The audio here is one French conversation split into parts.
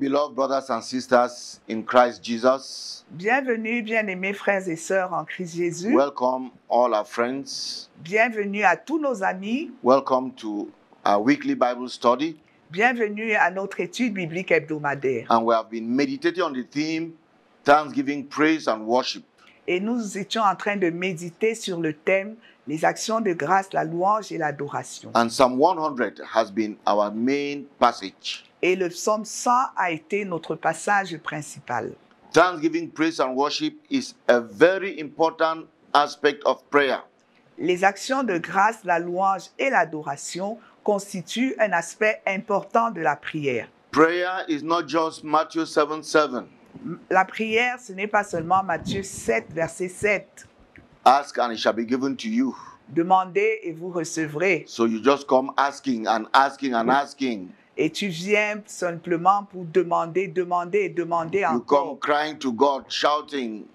beloved brothers and sisters in Christ Jesus. Bienvenue, bien-aimés frères et sœurs en Christ Jésus. Welcome all our friends. Bienvenue à tous nos amis. Welcome to our weekly Bible study. Bienvenue à notre étude biblique hebdomadaire. And we have been meditating on the theme Thanksgiving, Praise and Worship. Et nous étions en train de méditer sur le thème les actions de grâce, la louange et l'adoration. And Psalm 100 has been our main passage. Et le psaume 100 a été notre passage principal. Thanksgiving, praise and worship is a very important aspect of prayer. Les actions de grâce, la louange et l'adoration constituent un aspect important de la prière. Prayer is not just Matthew 7:7. La prière, ce n'est pas seulement Matthieu 7, verset 7. Ask and it shall be given to you. Demandez et vous recevrez. So you just come asking and asking and asking. Et tu viens simplement pour demander, demander et demander You come encore. crying to God, shouting,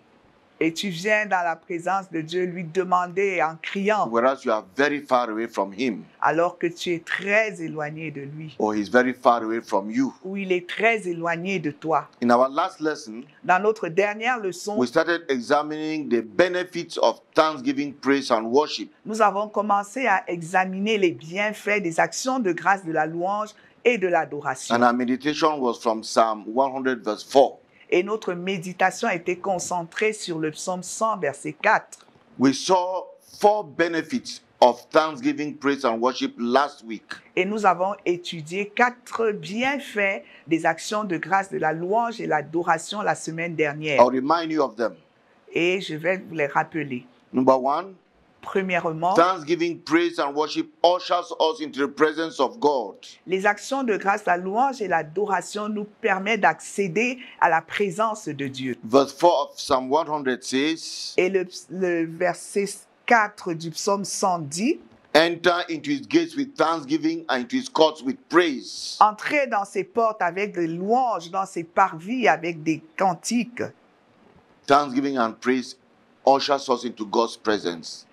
Et tu viens dans la présence de Dieu lui demander en criant, whereas you are very far away from Him, alors que tu es très éloigné de lui, or He's very far away from you. ou il est très éloigné de toi. In our last lesson, Dans notre dernière leçon, we started examining the benefits of thanksgiving, praise, and worship. nous avons commencé à examiner les bienfaits des actions de grâce, de la louange et de l'adoration. And our meditation was from Psalm 100, verse 4. Et notre méditation a été concentrée sur le psaume 100, verset 4. We saw 4 benefits of thanksgiving, praise, and worship last week. Et nous avons étudié 4 bienfaits des actions de grâce, de la louange et l'adoration la semaine dernière. I'll remind you of them. Et je vais vous les rappeler. Number 1, Premièrement, thanksgiving, praise, and worship ushers us into the presence of God. les actions de grâce, la louange et l'adoration nous permettent d'accéder à la présence de Dieu. Verse 4 of Psalm 100 says, Et le verset 4 du psaume 100 dit, enter into his gates with thanksgiving and into his courts with praise. entrez dans ses portes avec des louanges, dans ses parvis avec des cantiques. Thanksgiving and praise ushers us into God's presence.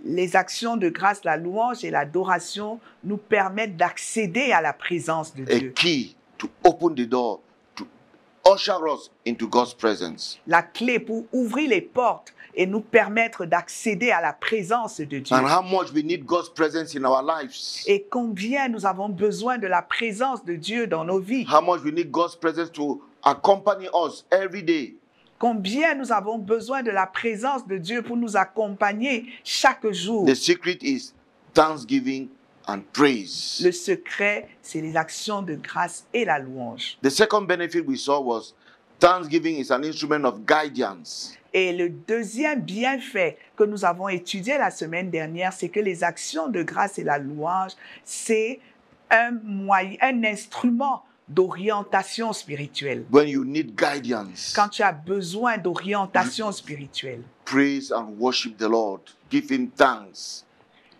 Les actions de grâce, la louange et l'adoration nous permettent d'accéder à la présence de A Dieu. key to open the door to usher us into God's presence. La clé pour ouvrir les portes et nous permettre d'accéder à la présence de Dieu. And how much we need God's presence in our lives. Et combien nous avons besoin de la présence de Dieu dans nos vies. How much we need God's presence to accompany us every day. Combien nous avons besoin de la présence de Dieu pour nous accompagner chaque jour. The secret is thanksgiving and praise. Le secret, c'est les actions de grâce et la louange. The second benefit we saw was thanksgiving is an instrument of guidance. Et le deuxième bienfait que nous avons étudié la semaine dernière, c'est que les actions de grâce et la louange, c'est un moyen, un instrument d'orientation spirituelle. When you need guidance, Quand tu as besoin d'orientation spirituelle, praise and worship the Lord. Give Him thanks.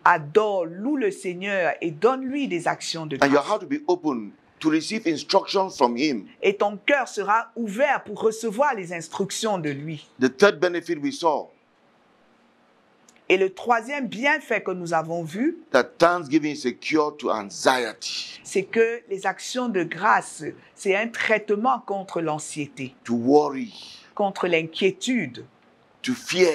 adore, loue le Seigneur et donne-lui des actions de And your grâce. heart to be open to receive instructions from Him. Et ton cœur sera ouvert pour recevoir les instructions de lui. The third benefit we saw, Et le troisième bienfait que nous avons vu, that thanksgiving is a cure to anxiety, c'est que les actions de grâce, c'est un traitement contre l'anxiété, to worry, contre l'inquiétude, to fear.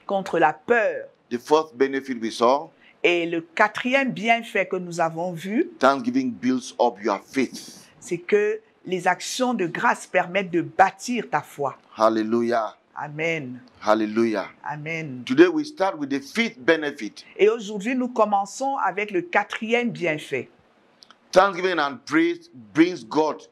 contre la peur. The fourth benefit we saw, Et le quatrième bienfait que nous avons vu, thanksgiving builds up your faith. c'est que les actions de grâce permettent de bâtir ta foi. Hallelujah. Amen. Hallelujah. Amen. Today we start with the fifth benefit. Et aujourd'hui, nous commençons avec le quatrième bienfait. Thanksgiving and praise brings God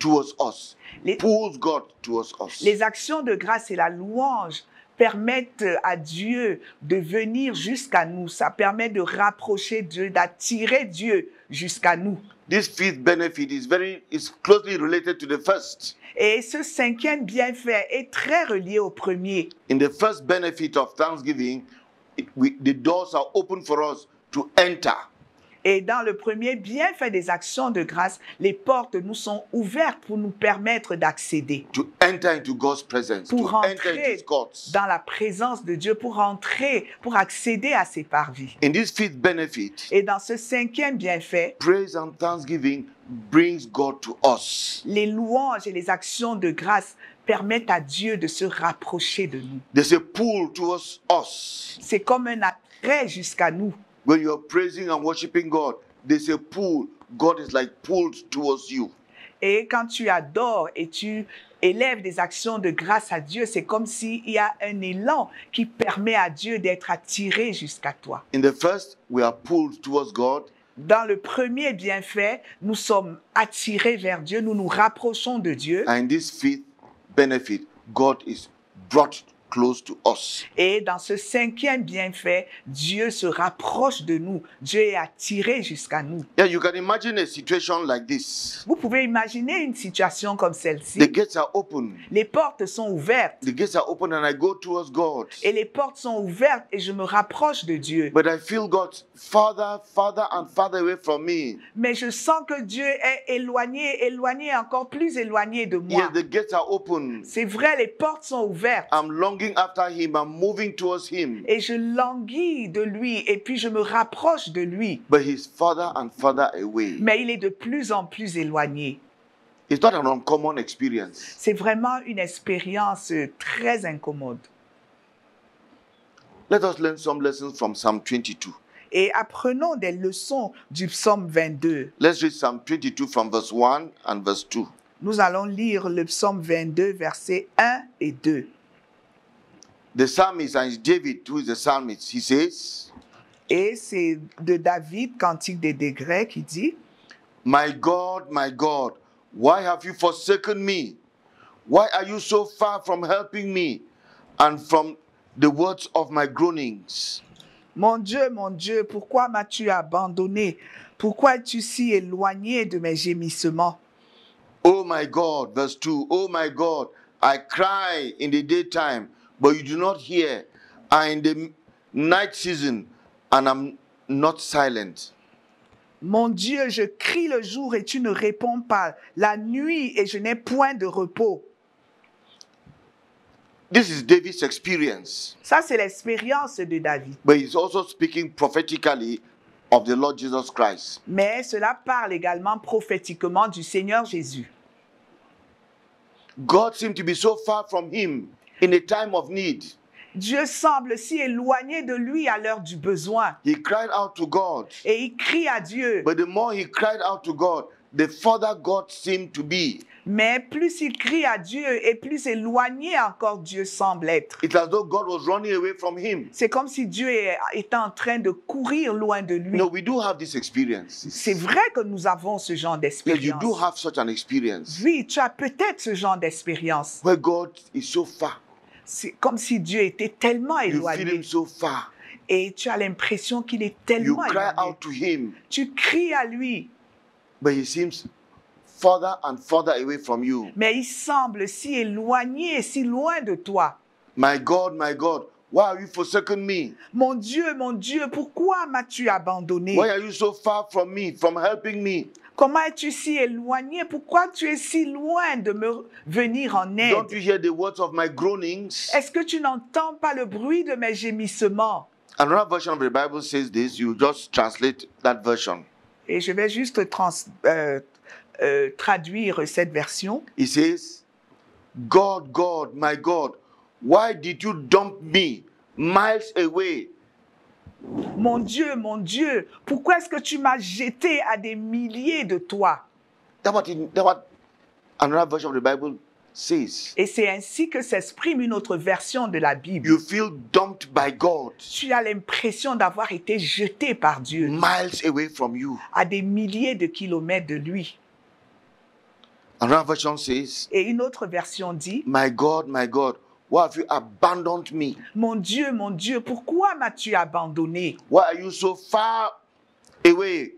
towards us, Les- pulls God towards us. Les actions de grâce et la louange permettent à Dieu de venir jusqu'à nous. Ça permet de rapprocher Dieu, d'attirer Dieu jusqu'à nous. This fifth benefit is closely related to the first. Et ce cinquième bienfait est très relié au premier. In the first benefit of thanksgiving, the doors are open for us to enter. Et dans le premier bienfait des actions de grâce, les portes nous sont ouvertes pour nous permettre d'accéder, To enter into God's presence, pour to enter into rentrer His courts. dans la présence de Dieu, pour rentrer, pour accéder à ses parvis. In this fifth benefit, Et dans ce cinquième bienfait, praise and thanksgiving brings God to us. Les louanges et les actions de grâce permettent à Dieu de se rapprocher de nous. There's a pull towards us. C'est comme un attrait jusqu'à nous. When you're praising and worshiping God, there's a pull. God is like pulled towards you. Et quand tu adores et tu élèves des actions de grâce à Dieu, c'est comme s'il y a un élan qui permet à Dieu d'être attiré jusqu'à toi. In the first, we are pulled towards God. Dans le premier bienfait, nous sommes attirés vers Dieu, nous nous rapprochons de Dieu. And in this fifth benefit, God is brought close to us. Et dans ce cinquième bienfait, Dieu se rapproche de nous. Dieu est attiré jusqu'à nous. Yeah, you can imagine a situation like this. Vous pouvez imaginer une situation comme celle-ci. The gates are open. Les portes sont ouvertes. The gates are open and I go towards God. Et les portes sont ouvertes et je me rapproche de Dieu. But I feel God farther and farther away from me. Mais je sens que Dieu est éloigné, encore plus éloigné de moi. Yes, the gates are open. C'est vrai, les portes sont ouvertes. I'm longing after Him. I'm moving towards Him. Et je languis de lui et puis je me rapproche de lui. But He's farther and farther away. Mais il est de plus en plus éloigné. It's not an uncommon experience. C'est vraiment une expérience très incommode. Let us learn some lessons from Psalm 22. Et apprenons des leçons du psaume 22. Let's read Psalm 22 from verse 1 and verse 2. Nous allons lire le psaume 22, versets 1 et 2. The psalmist, and it's David who is the psalmist, he says, Et c'est de David, Cantique des Décrets, qui dit, my God, why have you forsaken me? Why are you so far from helping me and from the words of my groanings? mon Dieu, pourquoi m'as-tu abandonné? Pourquoi es-tu si éloigné de mes gémissements? Oh my God, verse 2, oh my God, I cry in the daytime, but you do not hear, and in the night season, and I'm not silent. Mon Dieu, je crie le jour et tu ne réponds pas, la nuit et je n'ai point de repos. This is David's experience, Ça, c'est l'expérience de David. but he's also speaking prophetically of the Lord Jesus Christ. Mais cela parle également prophétiquement du Seigneur Jésus. God seemed to be so far from him in a time of need. Dieu semble si éloigné de lui à l'heure du besoin. He cried out to God, Et il crie à Dieu. but the more he cried out to God, the further God seemed to be. Mais plus il crie à Dieu et plus éloigné encore Dieu semble être. It's as though God was running away from him. C'est comme si Dieu était en train de courir loin de lui. No, we do have this experience. C'est vrai que nous avons ce genre Yes, you d'expérience. do have such an experience Oui, tu as peut-être ce genre d'expérience. where God is so far. C'est comme si Dieu était tellement You feel éloigné. him so far. Et tu as l'impression qu'il est You tellement cry éloigné. out to him, Tu cries à lui, but he seems further and further away from you. mais il semble si éloigné, si loin de toi. My God, why are you forsaken me? Mon Dieu, pourquoi m'as-tu abandonné? Why are you so far from me, from helping me? Comment es-tu si éloigné? Pourquoi tu es si loin de me venir en aide? Don't you hear the words of my groanings? Est-ce que tu n'entends pas le bruit de mes gémissements? Another version of the Bible says this. You just translate that version. Et je vais juste traduire cette version. It says, God, my God, why did you dump me miles away? Mon Dieu, pourquoi est-ce que tu m'as jeté à des milliers de toi? That's what another version of the Bible says. Et c'est ainsi que s'exprime une autre version de la Bible. You feel dumped by God, Tu as l'impression d'avoir été jeté par Dieu miles away from you. à des milliers de kilomètres de lui. Another version says, Et une autre version dit, my God, why have you abandoned me? mon Dieu, pourquoi m'as-tu abandonné? Why are you so far away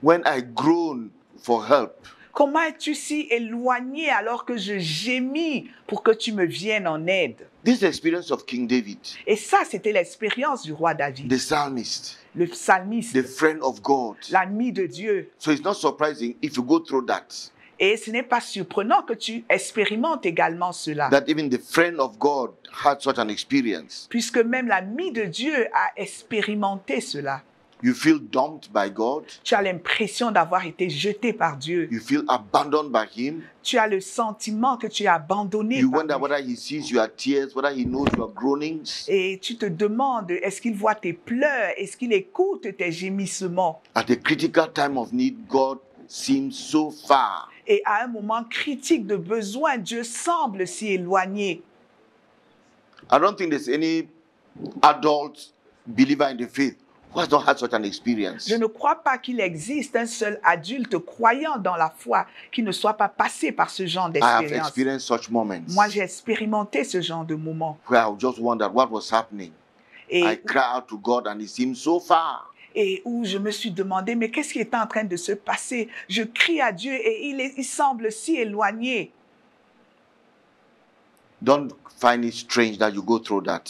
when I groan for help? Comment es-tu si éloigné alors que je gémis pour que tu me viennes en aide? This is the experience of King David, Et ça, c'était l'expérience du roi David, the psalmist, le psalmiste, the friend of God. l'ami de Dieu. So it's not surprising if you go through that, Et ce n'est pas surprenant que tu expérimentes également cela, that even the friend of God had such an experience. puisque même l'ami de Dieu a expérimenté cela. You feel dumped by God. Tu as l'impression d'avoir été jeté par Dieu. You feel abandoned by Him. Tu as le sentiment que tu es abandonné You par wonder lui. whether He sees your tears, whether He knows your groanings. Et tu te demandes, est-ce qu'il voit tes pleurs? Est-ce qu'il écoute tes gémissements? At a critical time of need, God seems so far. Et à un moment critique de besoin, Dieu semble si éloigné. I don't think there's any adult believer in the faith who has not had such an experience. Je ne crois pas qu'il existe un seul adulte croyant dans la foi qui ne soit pas passé par ce genre I have d'expérience. experienced such moments Moi, j'ai expérimenté ce genre de moments. where I just wondered what was happening. I Et, cry out to God and He seems so far. et où je me suis demandé, mais qu'est-ce qui est en train de se passer? Je crie à Dieu et il semble si éloigné. Don't find it strange that you go through that.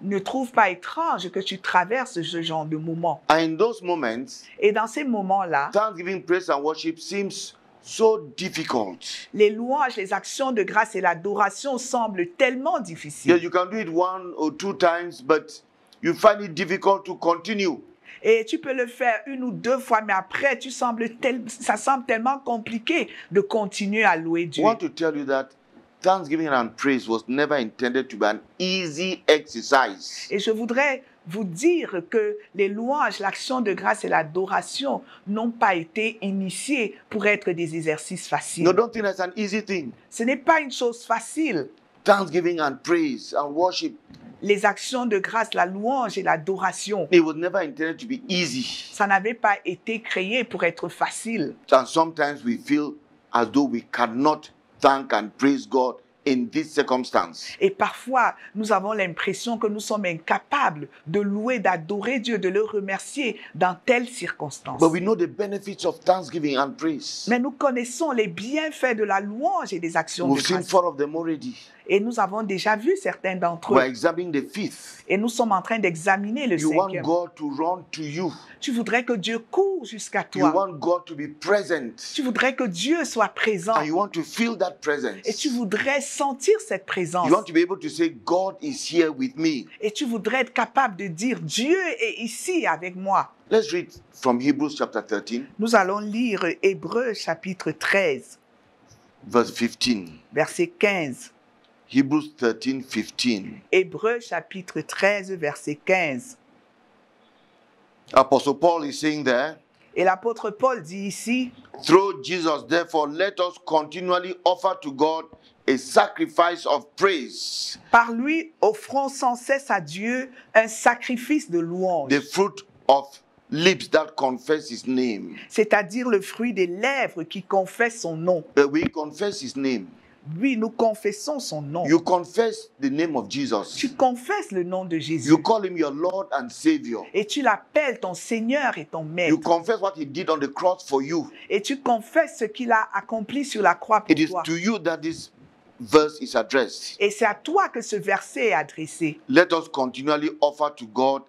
Ne trouve pas étrange que tu traverses ce genre de moments. And in those moments, Et dans ces moments-là, thanksgiving, praise, and worship seems so difficult. les louanges, les actions de grâce et l'adoration semblent tellement Yeah, difficiles. you can do it 1 or 2 times, but you find it difficult to continue. Et tu peux le faire 1 ou 2 fois, mais après, ça semble tellement compliqué de continuer à louer I Dieu. want to tell you that thanksgiving and praise was never intended to be an easy exercise. Et je voudrais vous dire que les louanges, l'action de grâce et l'adoration n'ont pas été initiés pour être des exercices faciles. No, don't think that's an easy thing. Ce n'est pas une chose facile. Thanksgiving and praise and worship, Les actions de grâce, la louange et l'adoration, it was never intended to be easy. ça n'avait pas été créé pour être facile. And sometimes we feel as though we cannot thank and praise God in this circumstance. Et parfois, nous avons l'impression que nous sommes incapables de louer, d'adorer Dieu, de le remercier dans telles circonstances. But we know the benefits of thanksgiving and praise. Mais nous connaissons les bienfaits de la louange et des actions de We've seen grâce. 4 of them already. Et nous avons déjà vu certains d'entre We're eux. examining the 5th. Et nous sommes en train d'examiner le You want 5e. God to run to you. Tu voudrais que Dieu court jusqu'à You toi. want God to be present. Tu voudrais que Dieu soit présent. And you want to feel that presence. Et tu voudrais sentir cette présence. You want to be able to say, God is here with me. Et tu voudrais être capable de dire, Dieu est ici avec moi. Let's read from Hebrews chapter 13, Nous allons lire Hébreux chapitre 13, verse 15. verset 15. Hebrews 13, 15. Hébreux chapitre 13, verset 15. Apostle Paul is saying there, Et l'apôtre Paul dit ici, through Jesus, therefore, let us continually offer to God a sacrifice of praise, par lui, offrons sans cesse à Dieu un sacrifice de louange, the fruit of lips that confess his name. c'est-à-dire le fruit des lèvres qui confessent son nom. We confess his name. Oui, nous confessons son nom. You confess the name of Jesus. Tu confesses le nom de Jésus You call him your Lord and Savior. et tu l'appelles ton Seigneur et ton You Maître. confess what he did on the cross for you. Et tu confesses ce qu'il a accompli sur la croix pour It is toi. to you that this verse is addressed. Et c'est à toi que ce verset est adressé. Let us continually offer to God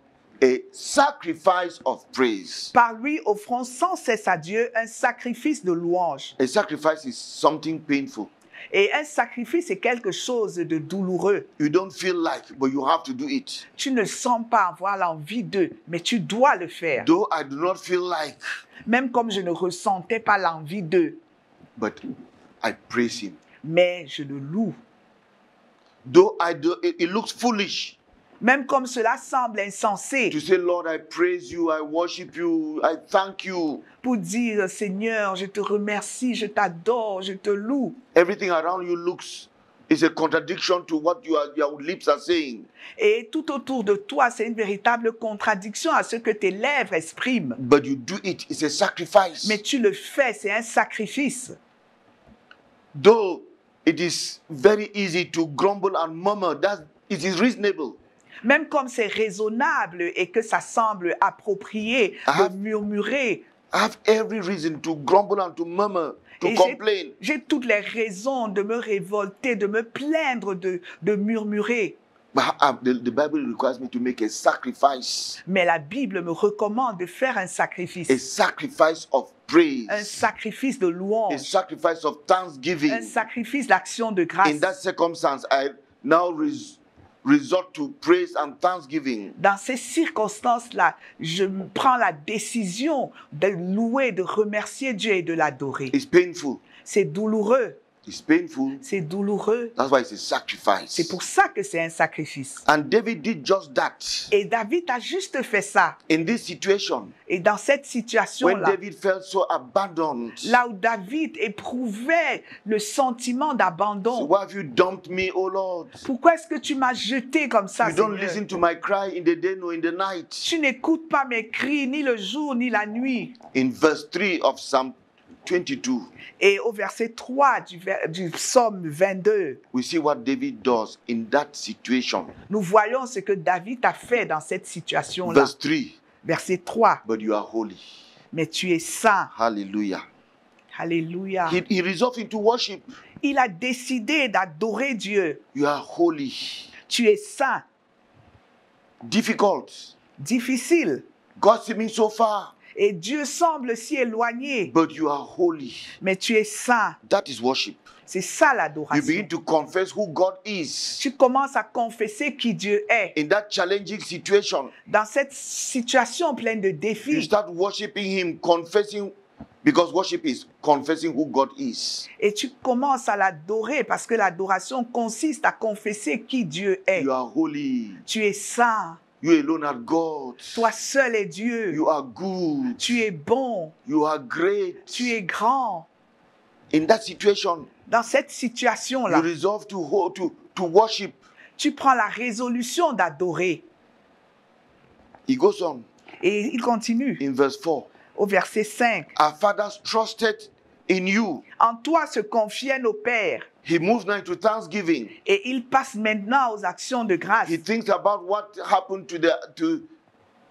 a sacrifice of praise. Par lui, offrons sans cesse à Dieu un sacrifice de louange. A sacrifice is something painful. Et un sacrifice est quelque chose de douloureux. You don't feel like, but you have to do it. Tu ne sens pas avoir l'envie de, mais tu dois le faire. Though I do not feel like, Même comme je ne ressentais pas l'envie de, but I praise him. mais je le loue. Though it looks foolish Même comme cela semble insensé to say, Lord, I praise you, I worship you, I thank you. pour dire, Seigneur, je te remercie, je t'adore, je te loue. Everything around you looks is a contradiction to what your lips are saying. Et tout autour de toi, c'est une véritable contradiction à ce que tes lèvres expriment. But you do it, it's a sacrifice. Mais tu le fais, c'est un sacrifice. Though it is very easy to grumble and murmur, that it is reasonable. Même comme c'est raisonnable et que ça semble approprié de murmurer. I have every reason to grumble and to murmur, to Et complain. j'ai toutes les raisons de me révolter, de me plaindre, de murmurer. But the Bible requires me to make a sacrifice. Mais la Bible me recommande de faire un sacrifice. A sacrifice of praise. Un sacrifice de A louange. sacrifice of thanksgiving. Un sacrifice d'action de grâce. In that circumstance, I now resort to praise and thanksgiving. Dans ces circonstances-là, je prends la décision de louer, de remercier Dieu et de l'adorer. It's painful. C'est douloureux. It's painful. C'est douloureux. That's why it's a sacrifice. C'est pour ça que c'est un sacrifice. And David did just that. Et David a juste fait ça. In this situation, Et dans cette when situation-là, David felt so abandoned, là où David éprouvait le sentiment so d'abandon, why have you dumped me, O Lord? pourquoi est-ce que tu m'as jeté comme ça, You don't Seigneur? listen to my cry in the day nor in the night. Tu n'écoutes pas mes cris ni le jour ni la nuit. In verse 3 of Psalm 22, Et au verset 3 du psaume 22, we see what David does in that situation. nous voyons ce que David a fait dans cette situation-là. Verse 3, Verset 3, but you are holy. mais tu es saint. Hallelujah. Alléluia. He resolved into worship. Il a décidé d'adorer Dieu. You are holy. Tu es saint. Difficult. Difficile. God seeming so far, Et Dieu semble si éloigné, but you are holy. mais tu es saint. That is worship. C'est ça You l'adoration. begin to confess who God is. Tu commences à confesser qui Dieu est. In that challenging situation, Dans cette situation pleine de you défis, start worshiping Him, confessing, because worship is confessing who God is. et tu commences à l'adorer parce que l'adoration consiste à confesser qui Dieu est. You are holy. Tu es saint. You alone are God. Toi seul est Dieu. You are good. Tu es bon. You are great. Tu es grand. In that situation, Dans cette you situation-là, resolve to worship. tu prends la résolution d'adorer. He goes on Et il continue in verse 4. au verset 5. Our fathers trusted in you. En toi se confiaient nos pères. He moves now into thanksgiving. Et il passe maintenant aux actions de grâce. He thinks about what happened to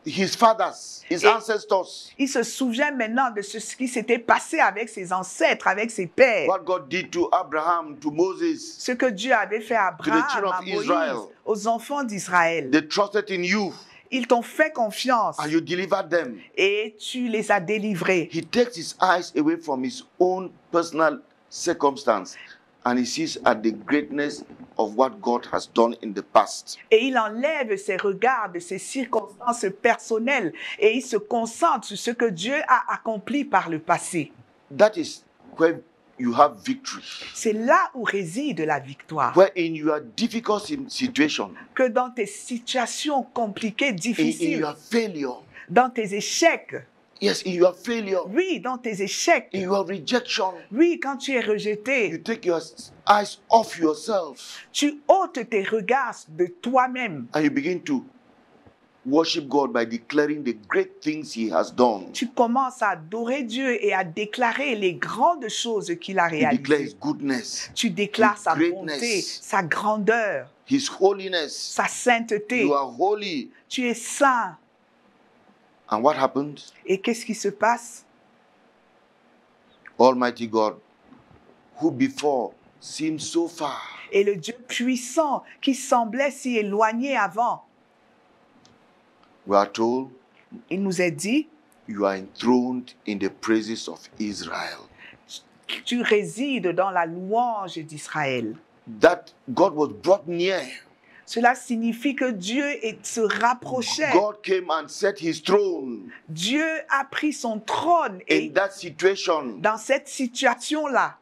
his fathers, his Et- ancestors. Il se souvient maintenant de ce qui s'était passé avec ses ancêtres, avec ses pères. What God did to Abraham, to Moses. Ce que Dieu avait fait à Abraham, children à of Moïse, Israel. aux enfants d'Israël. They trusted in you Ils t'ont fait confiance and you delivered them. et tu les as délivrés. He takes his eyes away from his own personal circumstance and he sees at the greatness of what God has done in the past. Et il enlève ses regards de ses circonstances personnelles et il se concentre sur ce que Dieu a accompli par le passé. That is where you have victory. C'est là où réside la victoire. Where in your difficult situation, Que dans tes situations compliquées, in difficiles, your failure, dans tes échecs, yes, in your failure, oui, dans tes échecs, in your rejection, oui, quand tu es you rejeté, take your eyes off yourself tu ôtes tes regards de toi-même. and you begin to worship God by declaring the great things He has done. Tu commences à adorer Dieu et à déclarer les grandes choses qu'il a You declare His réalisées. goodness, Tu déclares His sa greatness. bonté, sa grandeur, His holiness. sa sainteté. You are holy. Tu es saint. And what happened? Et qu'est-ce qui se passe? Almighty God, who before seemed so far, Et le Dieu puissant qui semblait si éloigné avant, we are told, il nous est dit, you are enthroned in the praises of Israel. tu résides dans la louange d'Israël. That God was brought near. Cela signifie que Dieu se rapprochait. God came and set His throne Dieu a pris son trône et in that situation. dans cette situation-là,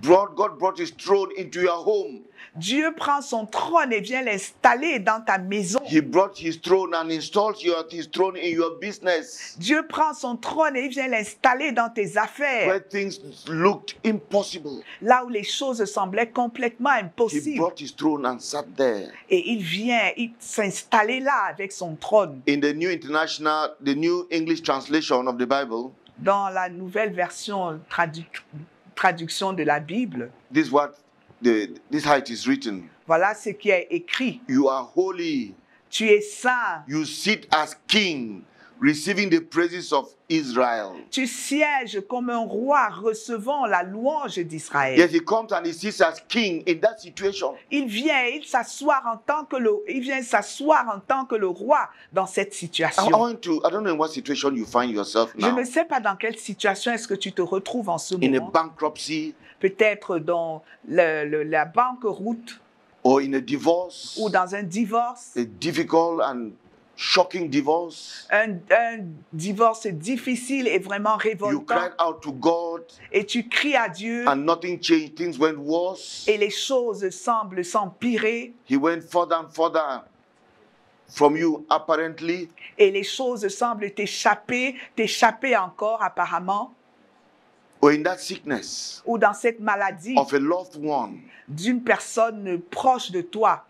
God brought His throne into your home. Dieu prend son trône et vient l'installer dans ta maison. He brought His throne and installed His throne in your business. Dieu prend son trône et il vient l'installer dans tes affaires. Where things looked impossible, Là où les choses semblaient complètement He impossibles. brought His throne and sat there. Et il vient s'installer là avec son trône. In the the New English translation of the Bible, Dans la nouvelle version traduction de la Bible, this is how it is written. voilà ce qui est écrit. You are holy. Tu es saint. You sit as king, receiving the praises of Israel. Tu sièges comme un roi recevant la louange d'Israël. Yes, he comes and he sits as king in that situation. Il vient s'asseoir en tant que le roi dans cette situation. I don't know in what situation you find yourself Je now. ne sais pas dans quelle situation est-ce que tu te retrouves en ce In a moment. bankruptcy, Peut-être dans la banqueroute or in a divorce, ou dans un divorce, a difficult and shocking divorce, un divorce difficile et vraiment you révoltant, cried out to God et tu cries à Dieu, and nothing changed, things went worse. et les choses semblent s'empirer, He went further and further from you, apparently. et les choses semblent t'échapper encore apparemment, Or in that sickness ou dans cette maladie of a loved one, d'une personne proche de toi,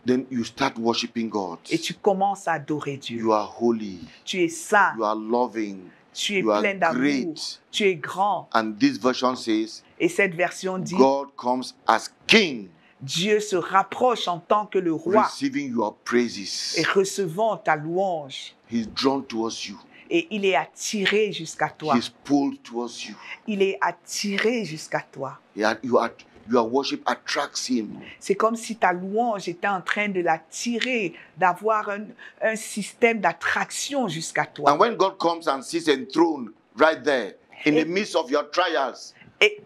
then you start worshiping God. et tu commences à adorer Dieu. You are holy, Tu es saint, you are loving, tu es you are plein d'amour, great. tu es grand. And this version says, Et cette version dit, God comes as king, Dieu se rapproche en tant que le roi receiving your praises. et recevant ta louange. He's drawn towards you. Et il est attiré jusqu'à toi. He's pulled towards you. Il est attiré jusqu'à toi. Your worship attracts him. C'est comme si ta louange était en train de l'attirer, d'avoir un système d'attraction jusqu'à toi. And when God comes and sits enthroned right there in the midst of your trials,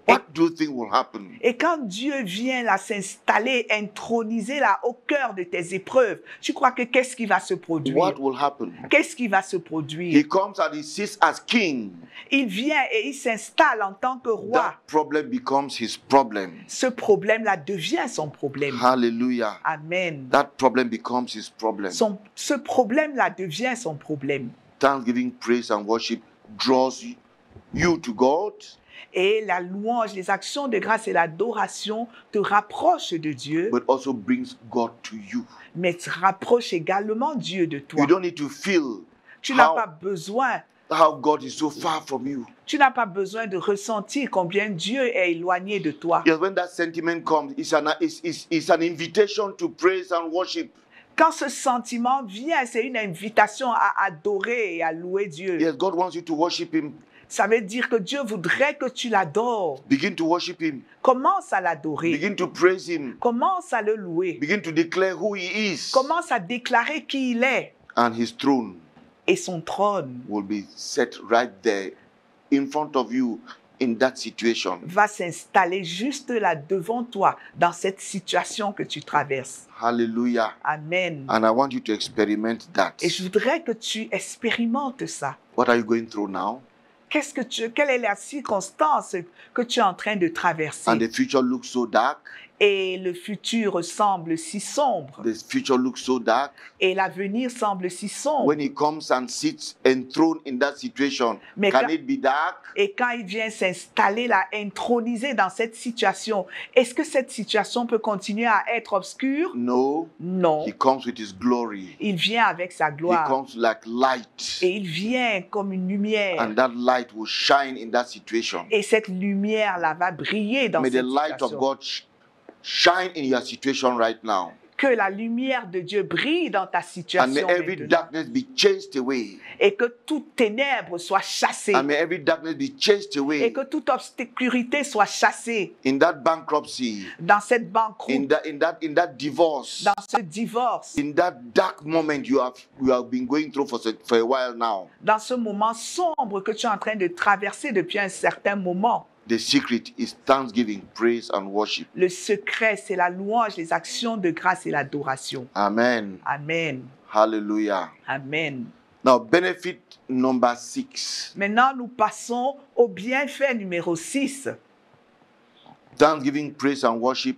what do you think will happen? Et quand Dieu vient là s'installer, introniser là au cœur de tes épreuves, tu crois que qu'est-ce qui va se produire? What will happen? Qu'est-ce qui va se He produire? comes and he sits as king. Il vient et il s'installe en tant que roi. That problem becomes his problem. Ce problème-là devient son problème. Hallelujah. Amen. That problem becomes his problem. Ce problème-là devient son problème. Thanksgiving, praise, and worship draws you to God. Et la louange, les actions de grâce et l'adoration te rapprochent de Dieu, But also brings God to you. mais te rapprochent également Dieu de toi. You don't need to feel Tu n'as pas besoin, how God is so far from you. tu n'as pas besoin de ressentir combien Dieu est éloigné de toi. Yes, when that sentiment comes, it's an invitation to praise and worship. Quand ce sentiment vient, c'est une invitation à adorer et à louer Dieu. Yes, God wants you to worship him. Ça veut dire que Dieu voudrait que tu l'adores. Begin to worship him. Commence à l'adorer. Begin to praise him. Commence à le louer. Begin to declare who he is. Commence à déclarer qui il est. And his throne Et son trône will be set right there in front of you in that situation. va s'installer juste là devant toi dans cette situation que tu traverses. Hallelujah. Amen. And I want you to experiment that. Et je voudrais que tu expérimentes ça. What are you going through now? Quelle est la circonstance que tu es en train de traverser? And the future looks so dark. Et le futur semble si sombre. The future looks so dark. Et l'avenir semble si sombre. When he comes and sits enthroned in that situation, Mais can quand- it be dark? Et quand il vient s'installer là, intronisé dans cette situation, est-ce que cette situation peut continuer à être obscure? No. Non. He comes with his glory. Il vient avec sa He gloire. comes like light. Et il vient comme une lumière. And that light will shine in that situation. Et cette lumière-là va briller dans May the cette light of situation. God shine in your situation right now. Que la lumière de Dieu brille dans ta And may situation every maintenant. darkness be chased away. Et que toute ténèbre soit chassée. And may every darkness be chased Et away. que toute obscurité soit chassée. In that bankruptcy, Dans cette banqueroute, in that divorce, dans ce divorce, in that dark moment you have been going through for a while now. dans ce moment sombre que tu es en train de traverser depuis un certain moment. The secret is thanksgiving, praise, and worship. Le secret, c'est la louange, les actions de grâce et l'adoration. Amen. Amen. Hallelujah. Amen. Now, benefit number 6. Maintenant, nous passons au bienfait numéro 6. Thanksgiving, praise, and worship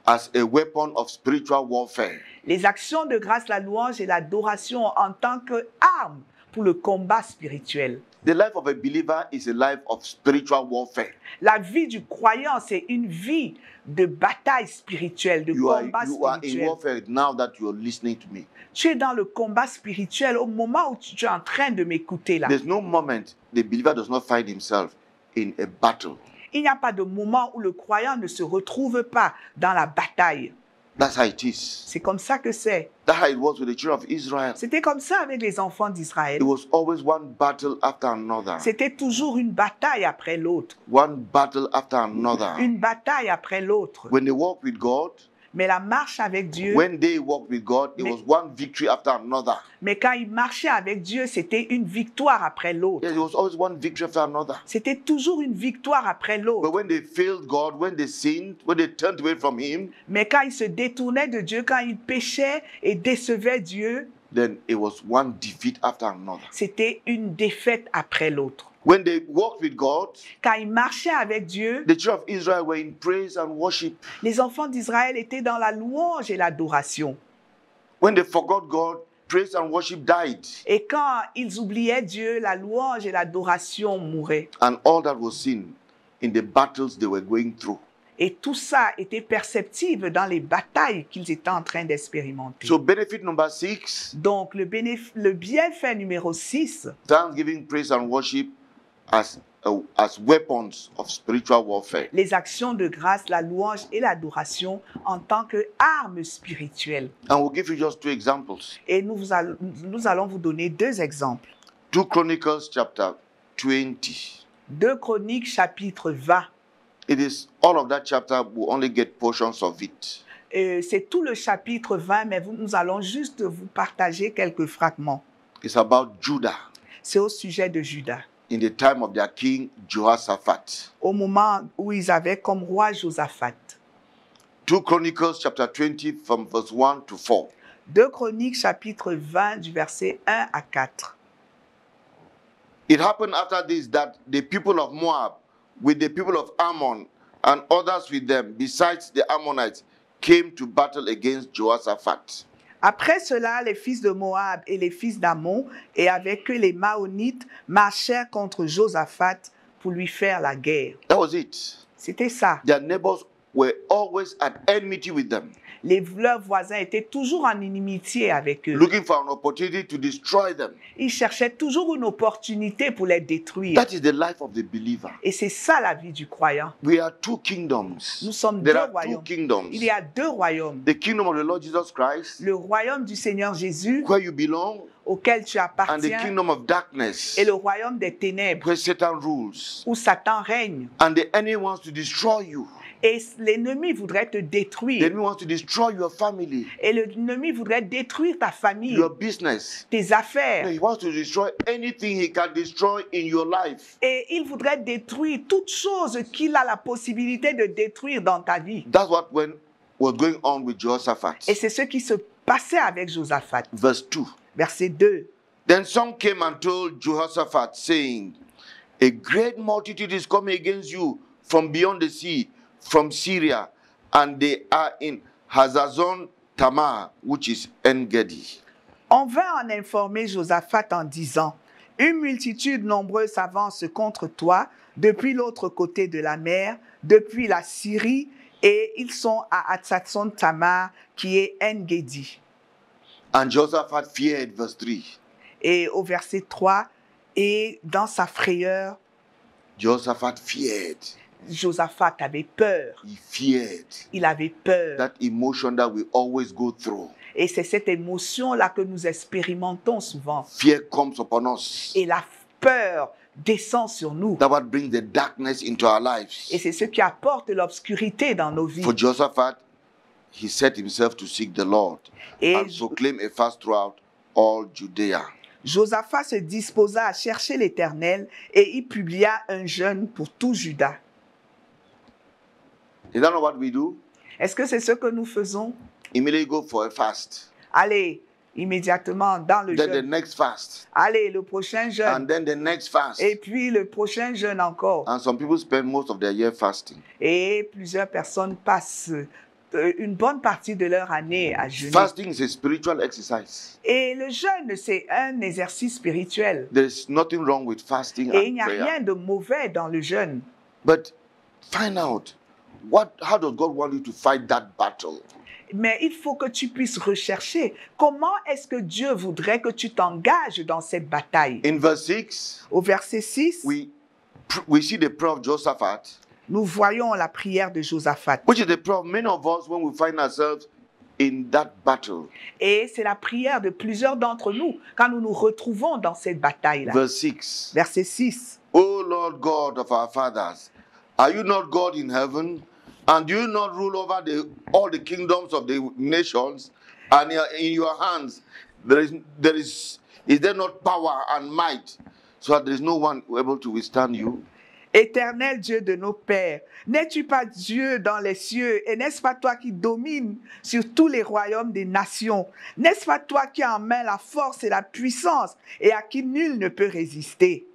as a weapon of spiritual warfare. Les actions de grâce, la louange et l'adoration en tant qu'arme pour le combat spirituel. The life of a believer is a life of spiritual warfare. La vie du croyant, c'est une vie de bataille spirituelle, de You are combat in spirituel. warfare now that you are listening to me. Tu es dans le combat spirituel au moment où tu es en train de m'écouter là. There's no moment the believer does not find himself in a battle. Il n'y a pas de moment où le croyant ne se retrouve pas dans la bataille. That's how it is. C'est comme ça que c'est. That's how it was with the children of Israel. C'était comme ça avec les enfants d'Israël. It was always one battle after another. C'était toujours une bataille après l'autre. One battle after another. Une bataille après l'autre. When they walk with God, Mais la marche avec Dieu, when they walked with God, it was one victory after another. mais quand ils marchaient avec Dieu, c'était une victoire après l'autre. Yes, it was always one victory after another. C'était toujours une victoire après But l'autre. when they failed God, when they sinned, when they turned away from Him, Mais quand ils se détournaient de Dieu, quand ils péchaient et décevaient Dieu, then it was one defeat after another. c'était une défaite après l'autre. When they walked with God, Quand ils marchaient avec Dieu, the children of Israel were in praise and worship. les enfants d'Israël étaient dans la louange et l'adoration. When they forgot God, praise and worship died. Et quand ils oubliaient Dieu, la louange et l'adoration mouraient. And all that was seen in the battles they were going through. Et tout ça était perceptible dans les batailles qu'ils étaient en train d'expérimenter. So benefit number 6, Donc, le bienfait numéro 6, thanksgiving, praise and worship as weapons of spiritual warfare. les actions de grâce, la louange et l'adoration en tant qu'armes spirituelles. And we'll give you just 2 examples. Et nous allons vous donner 2 exemples. 2 Chronicles chapter 20. 2 Chroniques chapitre 20. It is all of that chapter, we'll only get portions of it. C'est tout le chapitre 20, mais nous allons juste vous partager quelques fragments. It's about Judah C'est au sujet de Juda. in the time of their king Jehoshaphat. Au moment où ils avaient comme roi Josaphat. 2 Chronicles chapter 20 from verse 1 to 4. 2 Chroniques chapitre 20 du verset 1 à 4. It happened after this that the people of Moab with the people of Ammon and others with them, besides the Ammonites, came to battle against Jehoshaphat. Après cela, les fils de Moab et les fils d'Ammon, et avec eux les Maonites, marchèrent contre Josaphat pour lui faire la guerre. That was it. C'était ça. Their neighbors were always at enmity with them, Leurs voisins étaient toujours en inimitié avec eux. looking for an opportunity to destroy them. Ils cherchaient toujours une opportunité pour les détruire. That is the life of the believer. Et c'est ça la vie du croyant. We are 2 kingdoms. Nous sommes There 2 are 2 royaumes. kingdoms. Il y a 2 royaumes. The kingdom of the Lord Jesus Christ, Le royaume du Seigneur Jésus, where you belong, auquel tu and the appartiens, kingdom of darkness, et le royaume des ténèbres, where Satan rules. où Satan règne. And the enemy wants to destroy you. Et l'ennemi voudrait te The détruire. enemy wants to destroy your family, Et l'ennemi voudrait détruire ta famille, your business. tes affaires. He wants to destroy anything he can destroy in your life. Et il voudrait détruire toute chose qu'il a la possibilité de détruire dans ta vie. That's what was going on with Jehoshaphat. Et c'est ce qui se passait avec Josaphat. Verse 2. Verset 2. Then some came and told Jehoshaphat, saying, a great multitude is coming against you from beyond the sea, from Syria, and they are in Hazazon Tamar, which is En-Gedi. On vint en informer Josaphat en disant, une multitude nombreuse s'avance contre toi depuis l'autre côté de la mer, depuis la Syrie, et ils sont à Hazazon Tamar, qui est En-Gedi. And Jehoshaphat feared, verse 3. Et au verset 3, et dans sa frayeur, Jehoshaphat feared. Josaphat avait peur. He feared. Il avait peur. That emotion that we always go through. Et c'est cette émotion-là que nous expérimentons souvent. Fear comes upon us. Et la peur descend sur nous. That what brings the darkness into our lives. Et c'est ce qui apporte l'obscurité dans nos vies. For Jehoshaphat, he set himself to seek the Lord Et and proclaim a fast throughout all Judea. Josaphat se disposa à chercher l'Éternel et il publia un jeûne pour tout Juda. Is that not what we do? Est-ce que c'est ce que nous faisons? Immediately go for a fast. Allez, immédiatement dans le Then the jeûne. next fast. Allez, le prochain jeûne. And then the next fast. Et puis le prochain jeûne encore. And some people spend most of their year fasting. Et plusieurs personnes passent une bonne partie de leur année à jeûner. Fasting is a spiritual exercise. Et le jeûne, c'est un exercice spirituel. There is nothing wrong with fasting Et il and n'y a prayer. rien de mauvais dans le jeûne. But find out how does God want you to fight that battle? Mais il faut que tu puisses rechercher comment est-ce que Dieu voudrait que tu t'engages dans cette bataille. In verse 6, Au verset 6, we see the prayer of Jehoshaphat, nous voyons la prière de Josaphat. which is the prayer of many of us when we find ourselves in that battle. Et c'est la prière de plusieurs d'entre nous quand nous nous retrouvons dans cette bataille-là. Verse 6. Verset 6. O Lord God of our fathers, are you not God in heaven? And do you not rule over all the kingdoms of the nations? And in your hands, is there not power and might, so that there is no one able to withstand you? Éternel Dieu de nos pères, n'es-tu pas Dieu dans les cieux et n'est-ce pas toi qui domines sur tous les royaumes des nations? N'est-ce pas toi qui as en main la force et la puissance et à qui nul ne peut résister?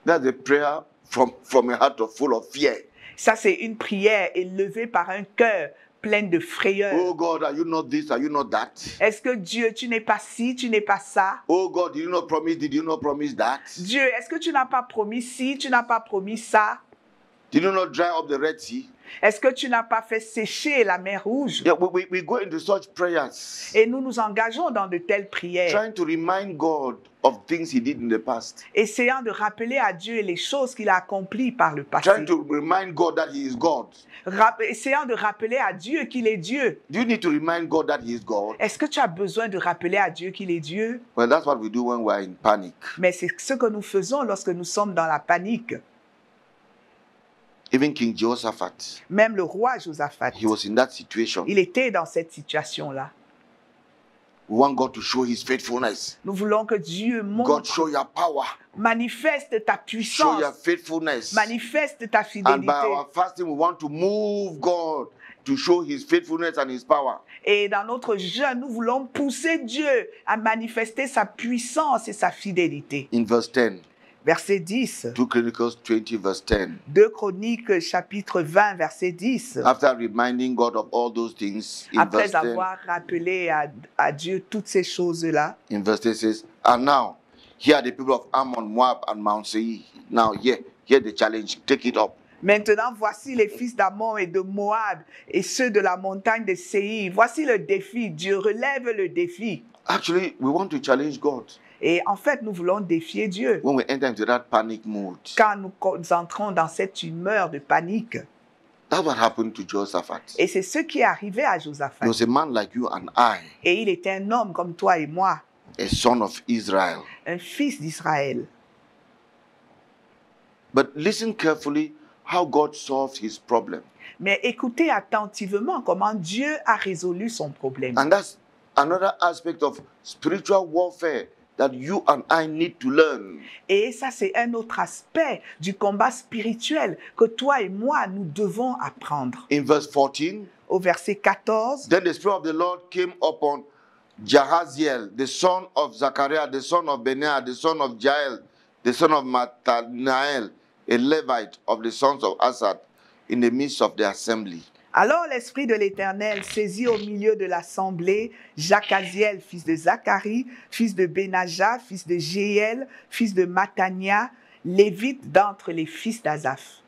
That's a prayer from a heart full of fear. Ça, c'est une prière élevée par un cœur plein de frayeur. Oh God, are you not this? Are you not that? Est-ce que Dieu, tu n'es pas ci, tu n'es pas ça? Oh God, did you not promise that? Dieu, est-ce que tu n'as pas promis ci, tu n'as pas promis ça? Did you not dry up the Red Sea? Est-ce que tu n'as pas fait sécher la mer Rouge? Yeah, we go into such prayers, Et nous nous engageons dans de telles prières, trying to remind God of things He did in the past, essayant de rappeler à Dieu les choses qu'il a accomplies par le passé, trying to remind God that He is God. essayant de rappeler à Dieu qu'il est Dieu. Do you need to remind God that He is God? Est-ce que tu as besoin de rappeler à Dieu qu'il est Dieu? Well, that's what we do when we are in panic. Mais c'est ce que nous faisons lorsque nous sommes dans la panique. Even King Jehoshaphat, Même le roi Josaphat, he was in that situation. il était dans cette situation-là. We want God to show His faithfulness. Nous voulons que Dieu God, montre, show your power, manifeste ta show puissance, your faithfulness. manifeste ta And fidélité. by our fasting, we want to move God to show His faithfulness and His power. Et dans notre jeûne, nous voulons pousser Dieu à manifester sa puissance et sa fidélité. In verse 10, Verset 10. 2 Chronicles 20, verse 10. 2 Chroniques, chapitre 20, verset 10. After reminding God of all those things, in Après verse 10, avoir rappelé à Dieu toutes ces choses-là, in verse 10 says, and now, here are the people of Ammon, Moab, and Mount Seir. Now, here the challenge. Take it up. maintenant, voici les fils d'Ammon et de Moab et ceux de la montagne de Séir. Voici le défi. Dieu relève le défi. Actually, we want to challenge God. Et en fait, nous voulons défier Dieu. When we enter into that panic mood, Quand nous entrons dans cette humeur de panique. that's what happened to Jehoshaphat. Et c'est ce qui est arrivé à He Josaphat. was a man like you and I, Et il était un homme comme toi et moi, a son of Israel. un fils d'Israël. But listen carefully how God solved his problem. Mais écoutez attentivement comment Dieu a résolu son problème. And that's another aspect of spiritual warfare that you and I need to learn. Et ça, c'est un autre aspect du combat spirituel que toi et moi, nous devons apprendre. In verse 14, Au verset 14, then the Spirit of the Lord came upon Jahaziel, the son of Zachariah, the son of Benaiah, the son of Jael, the son of Mattanael, a Levite of the sons of Asad, in the midst of the assembly. alors l'Esprit de l'Éternel saisit au milieu de l'assemblée Jacaziel, fils de Zacharie, fils de Benaja, fils de Jéel, fils de Mattania, lévite d'entre les fils d'Azaph.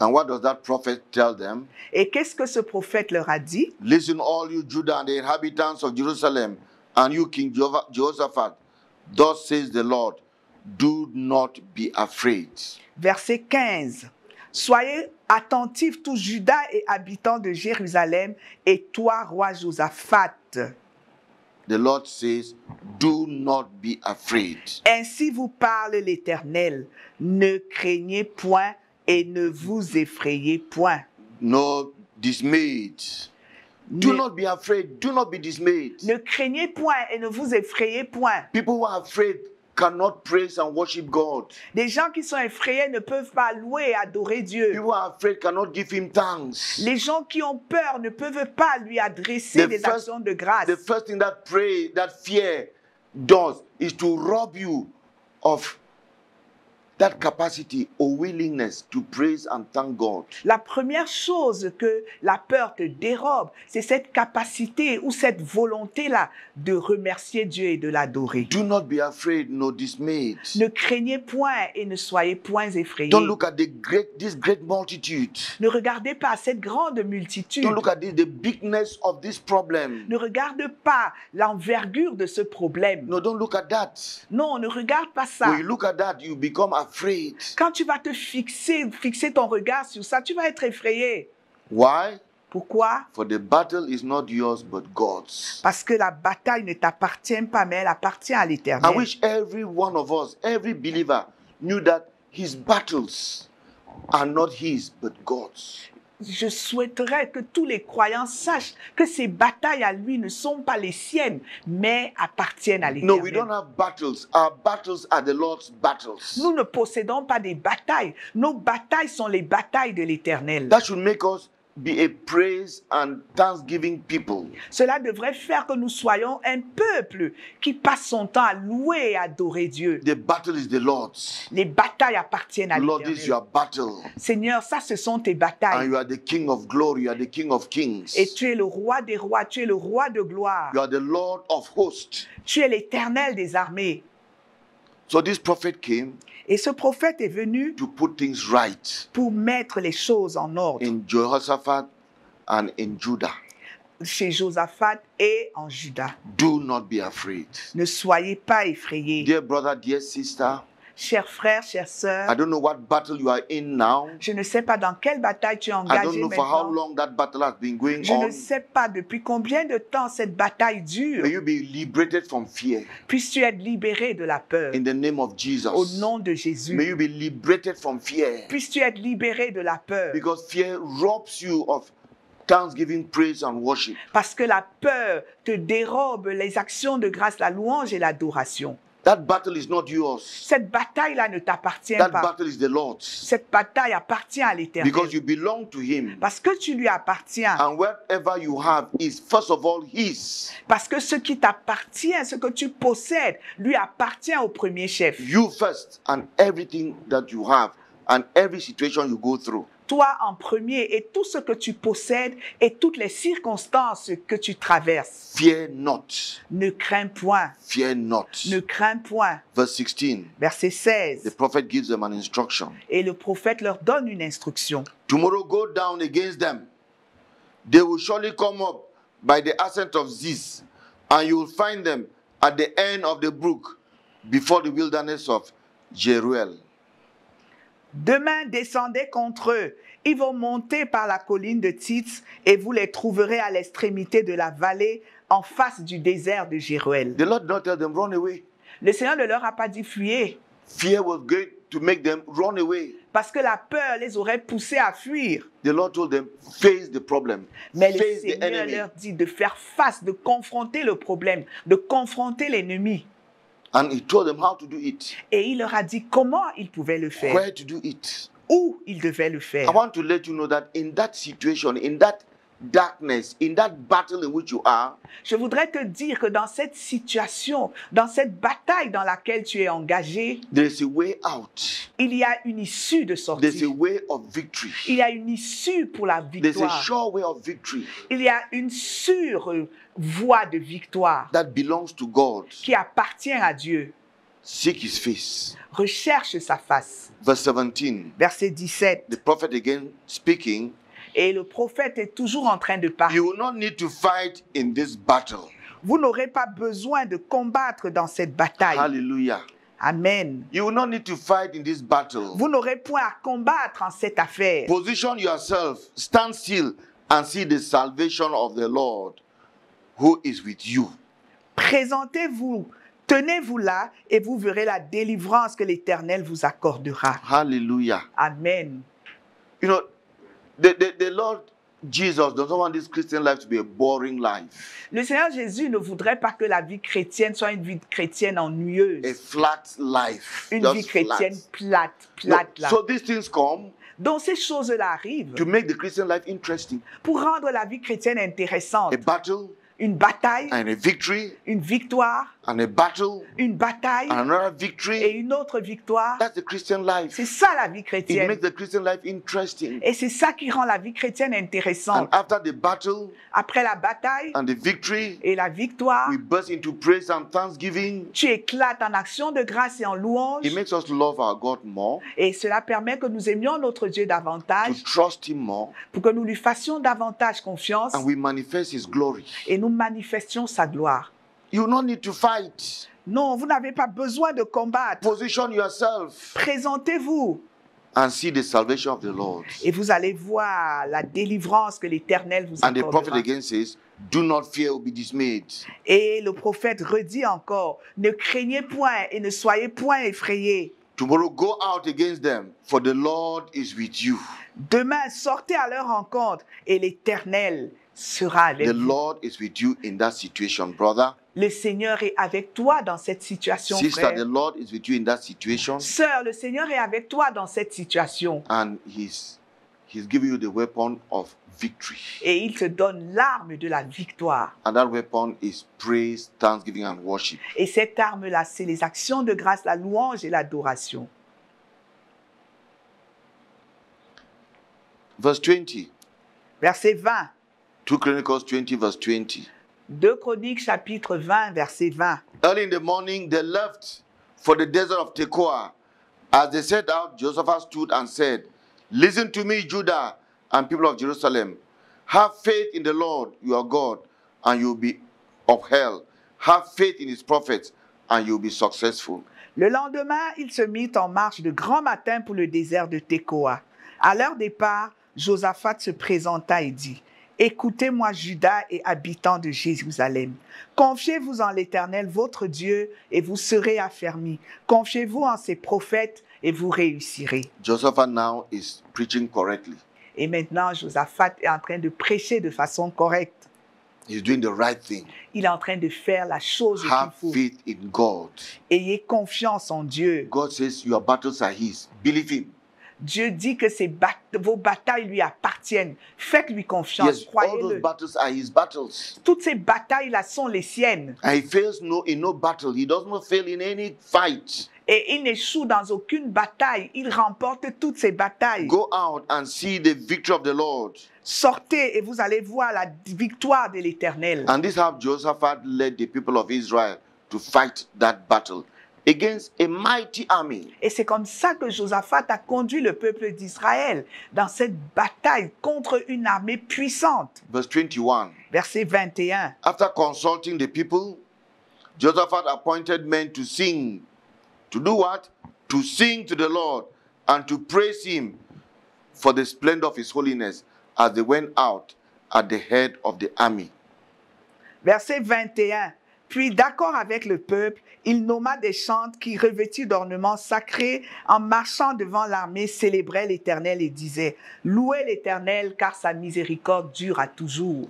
And what does that prophet tell them? Et qu'est-ce que ce prophète leur a dit? Listen, all you Judah and the inhabitants of Jerusalem, and you King Jehoshaphat, thus says the Lord, do not be afraid. Verset 15. Soyez attentifs, tous Judas et habitants de Jérusalem, et toi, roi Josaphat. The Lord says, do not be afraid. Ainsi vous parle l'Éternel. Ne craignez point et ne vous effrayez point. No dismayed. Do Ne, not be afraid. Do not be dismayed. ne craignez point et ne vous effrayez point. People who are afraid cannot praise and worship God. Des gens qui sont effrayés ne peuvent pas louer et adorer Dieu. People who are afraid cannot give him thanks. Les gens qui ont peur ne peuvent pas lui adresser des actions de grâce. The first thing that fear does is to rob you of that capacity or willingness to praise and thank God. La première chose que la peur te dérobe, c'est cette capacité ou cette volonté-là de remercier Dieu et de l'adorer. Do not be afraid, no dismayed. Ne craignez point et ne soyez point effrayés. Don't look at this great multitude. Ne regardez pas cette grande multitude. Don't look at the bigness of this problem. Ne regarde pas l'envergure de ce problème. No, don't look at that. Non, ne regarde pas ça. When you look at that, you become afraid. Quand tu vas te fixer ton regard sur ça, tu vas être effrayé. Why? Pourquoi? For the battle is not yours but God's. Parce que la bataille ne t'appartient pas, mais elle appartient à I l'Éternel. wish every one of us, every believer, knew that his battles are not his but God's. je souhaiterais que tous les croyants sachent que ces batailles à lui ne sont pas les siennes, mais appartiennent à No, we l'Éternel. don't have battles. Our battles are the Lord's battles. Nous ne possédons pas des batailles. Nos batailles sont les batailles de l'Éternel. That should make us be a praise and thanksgiving people. Cela devrait faire que nous soyons un peuple qui passe son temps à louer et adorer Dieu. The battle is the Lord's. Les batailles appartiennent à Lord, this is l'Éternel. your battle. Seigneur, ça, ce sont tes And batailles. you are the King of glory. You are the King of kings. Et tu es le roi des rois, tu es le roi de gloire. You are the Lord of hosts. Tu es l'Éternel des armées. So this prophet came Et ce prophète est venu to put things right pour mettre les choses en ordre in Jehoshaphat and in Judah. chez Josaphat et en Juda. Do not be afraid. Ne soyez pas effrayés. Dear brother, dear sister, Chers frères, chères I sœurs, don't know what battle you are in now. je ne sais pas dans quelle bataille tu es I don't engagé know for how maintenant. long that battle has been going Je ne on. sais pas depuis combien de temps cette bataille dure. May you be liberated from fear Puisses-tu être libéré de la peur in the name of au Jesus. nom de May Jésus. you be liberated from fear Puisses-tu être libéré de la peur. because fear robs you of thanksgiving, praise, and worship. Parce que la peur te dérobe les actions de grâce, la louange et l'adoration. That battle is not yours. Cette bataille-là ne t'appartient That pas. battle is the Lord's Cette bataille appartient à l'Éternel. because you belong to Him. Parce que tu lui appartiens. And whatever you have is first of all His. Parce que ce qui t'appartient, ce que tu possèdes, lui appartient au premier chef. You first and everything that you have and every situation you go through. Toi en premier et tout ce que tu possèdes et toutes les circonstances que tu traverses. Fear not. Ne crains point. Fear not. Ne crains point. Verse 16. Verset The 16. prophet gives them an instruction. Et le prophète leur donne une instruction. Tomorrow go down against them. They will surely come up by the ascent of Ziz, and you will find them at the end of the brook before the wilderness of Jeruel. Demain, descendez contre eux. Ils vont monter par la colline de Tits et vous les trouverez à l'extrémité de la vallée en face du désert de Jéruel. The Lord did not tell them run away. Le Seigneur ne leur a pas dit fuyez Fear was going to make them run away. parce que la peur les aurait poussés à fuir. The Lord told them face the problem, Mais le face the Seigneur enemy. leur dit de faire face, de confronter le problème, de confronter l'ennemi. And He told them how to do it, Et il leur a dit comment ils pouvaient le faire, where to do it. où ils devaient le I faire. want to let you know that in that situation, in that darkness, in that battle in which you are, Je voudrais te dire que dans cette situation, dans cette bataille dans laquelle tu es engagé, there is a way out. il y a une issue de There's a sortie. way of victory. Il y a une issue pour la There's a victoire. sure way of victory Il y a une sûre voie de victoire that belongs to God. qui appartient à Dieu. Seek His face. Recherche sa face. Verse 17. Verset 17. The prophet again speaking. Et le prophète est toujours en train de parler. You will not need to fight in this battle. Vous n'aurez pas besoin de combattre dans cette bataille. Hallelujah. Amen. You will not need to fight in this battle. Vous n'aurez point à combattre en cette affaire. Position yourself, stand still, and see the salvation of the Lord who is with you. Présentez-vous, tenez-vous là et vous verrez la délivrance que l'Éternel vous accordera. Hallelujah. Amen. You know, the Lord Jesus doesn't want this Christian life to be a boring life, Le Seigneur Jésus ne voudrait pas que la vie chrétienne soit une vie chrétienne a ennuyeuse. flat life. Une just vie flat. chrétienne plate, No, plate là. so these things come Donc ces choses-là arrivent to make the Christian life interesting. pour rendre la vie chrétienne intéressante. A battle Une bataille, and a victory une victoire, and a battle une bataille and another et victory. une autre victoire. That's the Christian life. C'est ça la vie It chrétienne. makes the Christian life interesting. Et c'est ça qui rend la vie chrétienne And intéressante. after the battle Après la bataille and the victory, et la victoire, we burst into praise and thanksgiving. tu éclates en action de grâce et en louange. It makes us love our God more, Et cela permet que nous aimions notre Dieu to davantage, trust Him more, pour que nous lui fassions davantage confiance and we manifest His glory. et nous manifestions sa gloire. You will not need to fight. Non, vous n'avez pas besoin de combattre. Position yourself Présentez-vous and see the salvation of the Lord. et vous allez voir la délivrance que l'Éternel vous And the prophet accordera. again says, do not fear or be dismayed. Et le prophète redit encore, ne craignez point et ne soyez point effrayés. Tomorrow go out against them, for the Lord is with you. Demain, sortez à leur rencontre et l'Éternel sera avec The vous. Lord is with you in that situation, brother. Le Seigneur est avec toi dans cette situation, Sister, frère. the Lord is with you in that situation. Sœur, le Seigneur est avec toi dans cette situation. And He's giving you the weapon of victory. Et il te donne l'arme de la victoire. And that weapon is praise, thanksgiving, and worship. Et cette arme-là, c'est les actions de grâce, la louange et l'adoration. Verse 20. Verset 20. 2 Chronicles 20, verse 20. 2 Chroniques, chapitre 20, verset 20. Early in the morning, they left for the desert of Tekoa. As they set out, Jehoshaphat stood and said, "Listen to me, Judah and people of Jerusalem. Have faith in the Lord your God, and you'll be upheld. Have faith in his prophets, and you'll be successful." Le lendemain, ils se mirent en marche de grand matin pour le désert de Tekoa. À leur départ, Josaphat se présenta et dit, « Écoutez-moi, Juda et habitants de Jérusalem. Confiez-vous en l'Éternel, votre Dieu, et vous serez affermis. Confiez-vous en ses prophètes, et vous réussirez. » Jehoshaphat now is preaching correctly. Et maintenant, Josaphat est en train de prêcher de façon correcte. He's doing the right thing. Il est en train de faire la chose qu'il Have faut. faith in God. Ayez confiance en Dieu. God says your battles are his. Believe him. Dieu dit que vos batailles lui appartiennent. Faites-lui confiance, Yes, all those croyez-le. battles are his battles. Toutes ces batailles-là sont les siennes. And he fails in no battle. He does not fail in any fight. Et il n'échoue dans aucune bataille. Il remporte toutes ces batailles. Go out and see the victory of the Lord. Sortez et vous allez voir la victoire de l'Éternel. And this is how Jehoshaphat led the people of Israel to fight that battle against a mighty army. Et c'est comme ça que Josaphat a conduit le peuple d'Israël dans cette bataille contre une armée puissante. Verse 21. Verset 21. After consulting the people, Jehoshaphat appointed men to sing. To do what? To sing to the Lord and to praise him for the splendor of his holiness as they went out at the head of the army. Verset 21. Puis, d'accord avec le peuple, il nomma des chantres qui, revêtus d'ornements sacrés, en marchant devant l'armée, célébraient l'Éternel et disaient « Louez l'Éternel, car sa miséricorde dure à toujours. »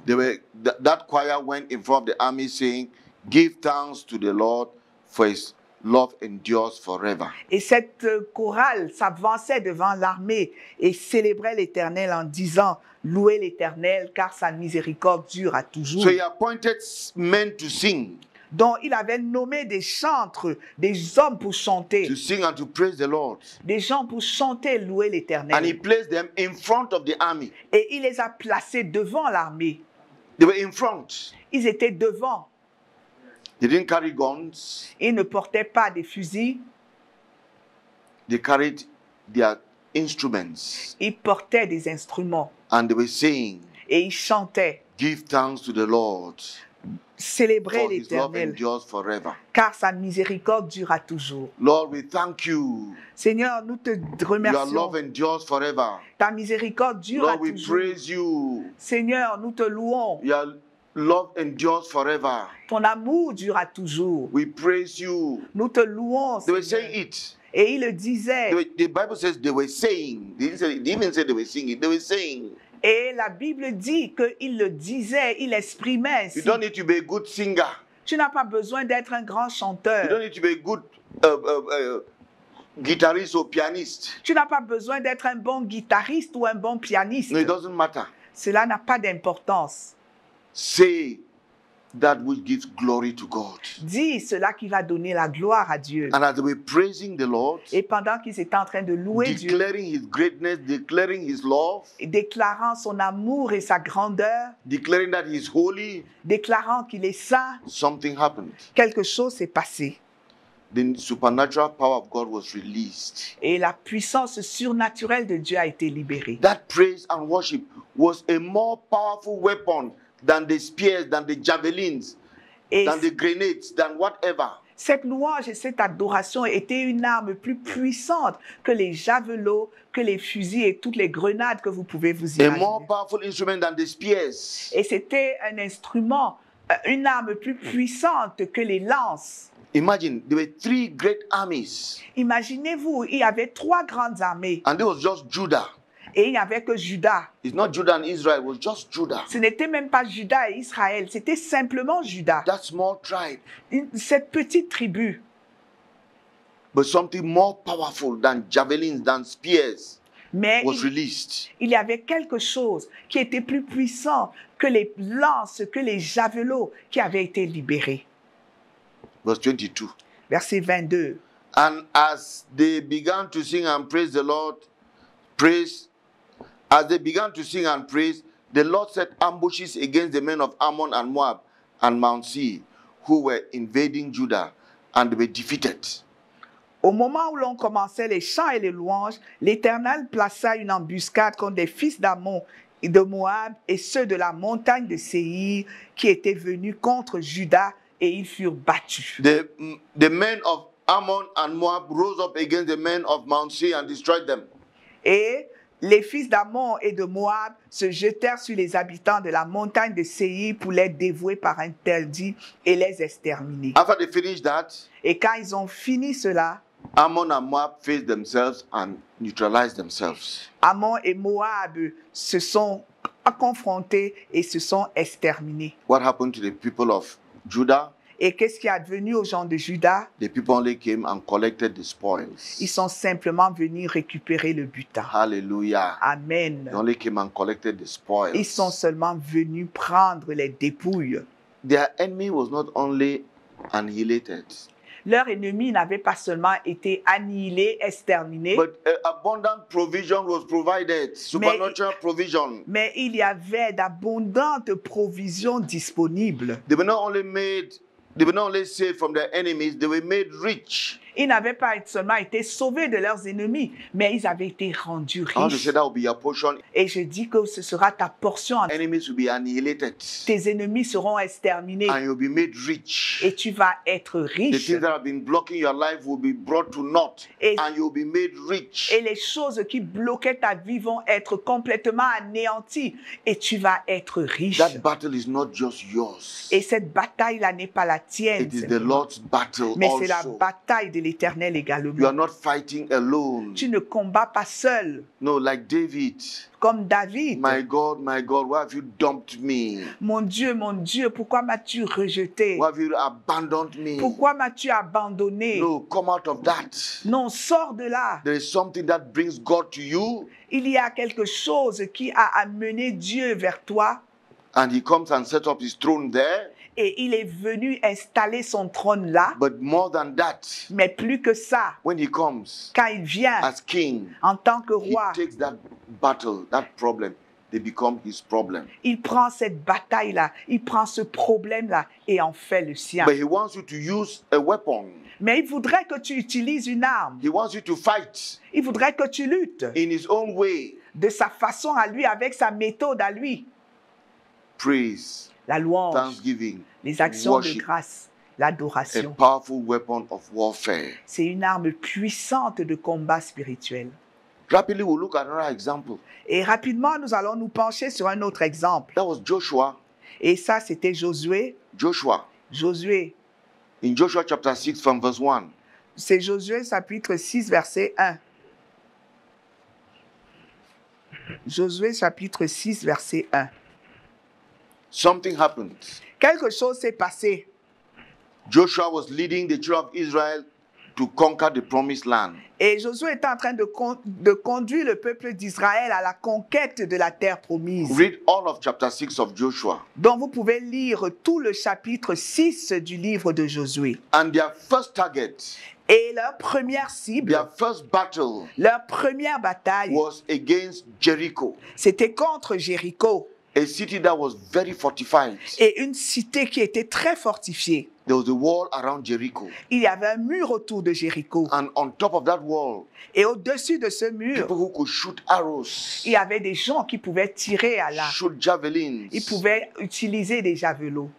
That choir went in front of the army saying, "Give thanks to the Lord, for his love endures forever." Et cette chorale s'avançait devant l'armée et célébrait l'Éternel en disant « Louez l'Éternel, car sa miséricorde dure à toujours. » So he appointed men to sing, Donc, il avait nommé des chantres, des hommes pour chanter, to sing and to praise the Lord. des gens pour chanter, louer And he l'Éternel. placed them in front of the army. Et il les a placés devant l'armée. They were in front. Ils étaient devant. They didn't carry guns. Ils ne portaient pas des fusils, They carried their instruments. ils portaient des instruments. And they were saying, Et ils chantaient, "Give thanks to the Lord, célébrer for his love l'Éternel, endures forever." car sa miséricorde durera toujours. Lord, we thank you. Seigneur, nous te Your remercions. love endures forever. Ta miséricorde dure à Lord, we toujours. praise you. Seigneur, nous te louons. Your love endures forever. Ton amour durera toujours. We praise you. Nous te louons, They were Seigneur. saying it. Et il le disait. The Bible says they were saying. They didn't even say they were singing. They were saying. Et la Bible dit qu'il le disait, il exprimait ainsi. You don't need to be a good singer. Tu n'as pas besoin d'être un grand You chanteur. don't need to be a good guitarist or pianist. Tu n'as pas besoin d'être un bon guitariste ou un bon pianiste. No, it doesn't matter. Cela n'a pas d'importance. Say that which gives glory to God. Dis cela qui va donner la gloire à Dieu. And as they were praising the Lord, Et pendant qu'ils étaient en train de louer Dieu, declaring his greatness, declaring his love, et déclarant son amour et sa grandeur, declaring that he is holy, déclarant qu'il est saint, something happened. quelque chose s'est passé. The supernatural power of God was released. Et la puissance surnaturelle de Dieu a été libérée. That praise and worship was a more powerful weapon than the spears, than the javelins, Et than the grenades, than whatever. cette louange et cette adoration étaient une arme plus puissante que les javelots, que les fusils et toutes les grenades que vous pouvez vous A imaginer. more powerful instrument than the spears. Et c'était un instrument, une arme plus puissante que les lances. Imagine, there were 3 great armies, Imaginez-vous, il y avait 3 grandes armées and it was just Judah. et il n'y avait que Juda. It's not Judah and Israel, it was just Judah. Ce n'était même pas Juda et Israël, c'était simplement Juda. That small tribe. Cette petite tribu. But something more powerful than javelins, than spears Mais was released. il y avait quelque chose qui était plus puissant que les lances, que les javelots qui avaient été libérés. Verse 22. Verset 22. And as they began to sing and praise the Lord, the Lord set ambushes against the men of Ammon and Moab and Mount Seir, who were invading Judah, and they were defeated. Au moment où l'on commençait les chants et les louanges, l'Éternel plaça une embuscade contre les fils d'Ammon et de Moab et ceux de la montagne de Séir qui étaient venus contre Juda et ils furent battus. The men of Ammon and Moab rose up against the men of Mount Seir and destroyed them. Et les fils d'Ammon et de Moab se jetèrent sur les habitants de la montagne de Séir pour les dévouer par interdit et les exterminer. After they finished that, Et quand ils ont fini cela, Ammon and Moab faced themselves and neutralized themselves. Ammon et Moab se sont confrontés et se sont exterminés. What happened to the people of Judah? Et qu'est-ce qui est advenu aux gens de Juda? The people only came and collected the spoils. Ils sont simplement venus récupérer le butin. Hallelujah. Amen. They only came and collected the spoils. Ils sont seulement venus prendre les dépouilles. Their enemy was not only annihilated, Leur ennemi n'avait pas seulement été annihilé, exterminé, but abundant provision was provided, supernatural provision. mais il y avait d'abondantes provisions disponibles. They were not only saved from their enemies, they were made rich. Ils n'avaient pas seulement été sauvés de leurs ennemis, mais ils avaient été rendus I want to riches. say that will be your portion. Et je dis que ce sera ta portion. Enemies will be annihilated, Tes ennemis seront exterminés and you'll be made rich. et tu vas être The riche. things that have been blocking your life will be brought to naught, Et- and you'll be made rich. Et les choses qui bloquaient ta vie vont être complètement anéanties et tu vas être riche. That battle is not just yours. Et cette bataille-là n'est pas la tienne, It is the simplement, Lord's battle mais c'est la also. bataille de l'Éternel You également. are not fighting alone. Tu ne combats pas seul, No, like David. comme David. My God, why have you dumped me? Mon Dieu, pourquoi m'as-tu rejeté? Why have you abandoned me? Pourquoi m'as-tu abandonné? No, come out of that. Non, sors de là. There is something that brings God to you, Il y a quelque chose qui a amené Dieu vers toi and He comes and sets up His throne there. et il est venu installer son trône là. But more than that, Mais plus que ça, when He comes quand il vient as King, en tant que He roi, takes that battle, that problem, they become His problem. il prend cette bataille-là, il prend ce problème-là et en fait le sien. But He wants you to use a weapon. Mais il voudrait que tu utilises une arme. He wants you to fight Il voudrait que tu luttes in His own way. de sa façon à lui, avec sa méthode à lui. Praise, La louange, thanksgiving, les actions de worship, grâce, a l'adoration. powerful weapon of warfare. C'est une arme puissante de combat spirituel. Rapidly, we'll look at another example. Et rapidement, nous allons nous pencher sur un autre exemple. That was Joshua. Et ça, c'était Josué. Joshua. Josué. In Joshua chapter 6 from verse 1. C'est Josué chapitre 6, verset 1. Josué chapitre 6, verset 1. Something happened. Quelque chose s'est passé. Joshua was leading the children of Israel to conquer the promised land. Et Josué était en train de conduire le peuple d'Israël à la conquête de la terre promise. Read all of chapter 6 of Joshua. Donc vous pouvez lire tout le chapitre 6 du livre de Josué. And their first target, Et leur première cible, their first battle leur première bataille, was against Jericho, c'était contre Jéricho. a city that was very fortified. Et une cité qui était très fortifiée. There was a wall around Jericho. Il y avait un mur autour de Jéricho. And on top of that wall, Et au-dessus de ce mur, people who could shoot arrows, il y avait des gens qui pouvaient tirer à l'arc. shoot javelins. Ils pouvaient utiliser des javelots.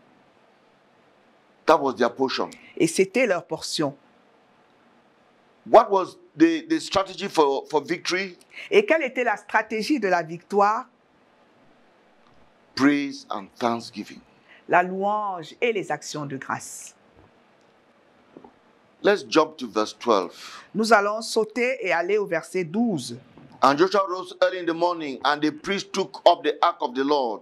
That was their portion. Et c'était leur portion. What was the strategy for victory? Et quelle était la stratégie de la victoire? Praise and thanksgiving. La louange et les actions de grâce. Let's jump to verse 12. Nous allons sauter et aller au verset 12. And Joshua rose early in the morning, and the priest took up the ark of the Lord.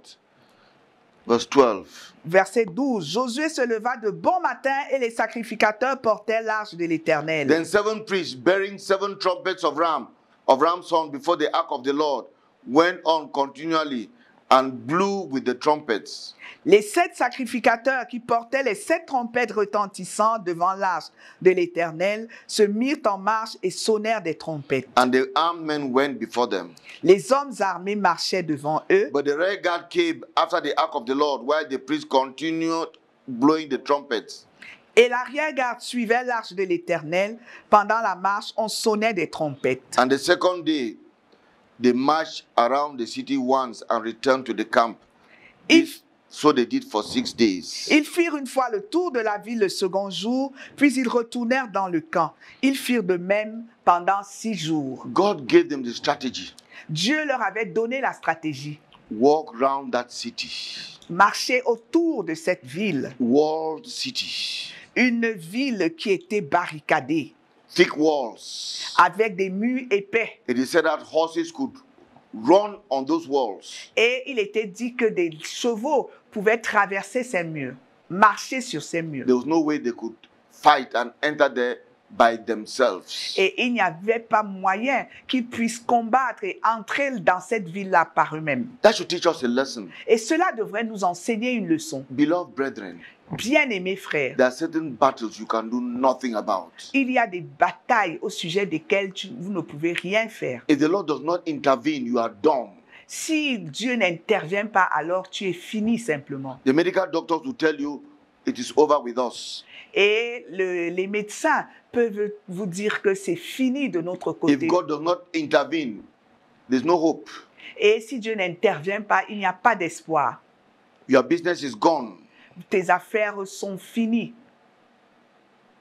Verse 12. Verset 12. Josué se leva de bon matin et les sacrificateurs portaient l'arche de l'Éternel. Then 7 priests bearing 7 trumpets of ram's horn before the ark of the Lord went on continually and blew with the trumpets. Les 7 sacrificateurs qui portaient les 7 trompettes retentissantes devant l'arche de l'Éternel se mirent en marche et sonnèrent des trompettes. And the armed men went before them. Les hommes armés marchaient devant eux, But the rear guard came after the ark of the Lord, while the priests continued blowing the trumpets. et l'arrière-garde suivait l'arche de l'Éternel. Pendant la marche, on sonnait des trompettes. And the second day, they marched around the city once and returned to the camp. So they did for 6 days. Ils firent une fois le tour de la ville le second jour, puis ils retournèrent dans le camp. Ils firent de même pendant 6 jours. God gave them the strategy. Dieu leur avait donné la stratégie. Walk round that city. Marcher autour de cette ville. Walled city. Une ville qui était barricadée, Thick walls. avec des murs épais. It is said that horses could run on those walls. Et il était dit que des chevaux pouvaient traverser ces murs, marcher sur ces murs. There was no way they could fight and enter there by themselves. Et il n'y avait pas moyen qu'ils puissent combattre et entrer dans cette ville-là par eux-mêmes. That should teach us a lesson. Et cela devrait nous enseigner une leçon. Beloved brethren, Bien-aimés frères, there are certain battles you can do nothing about. il y a des batailles au sujet desquelles vous ne pouvez rien faire. If the Lord does not intervene, you are done. Si Dieu n'intervient pas, alors tu es fini simplement. The medical doctors will tell you it is over with us. Et les médecins peuvent vous dire que c'est fini de notre If côté. God does not intervene, there's no hope. Et si Dieu n'intervient pas, il n'y a pas d'espoir. Your business is gone. Tes affaires sont finies.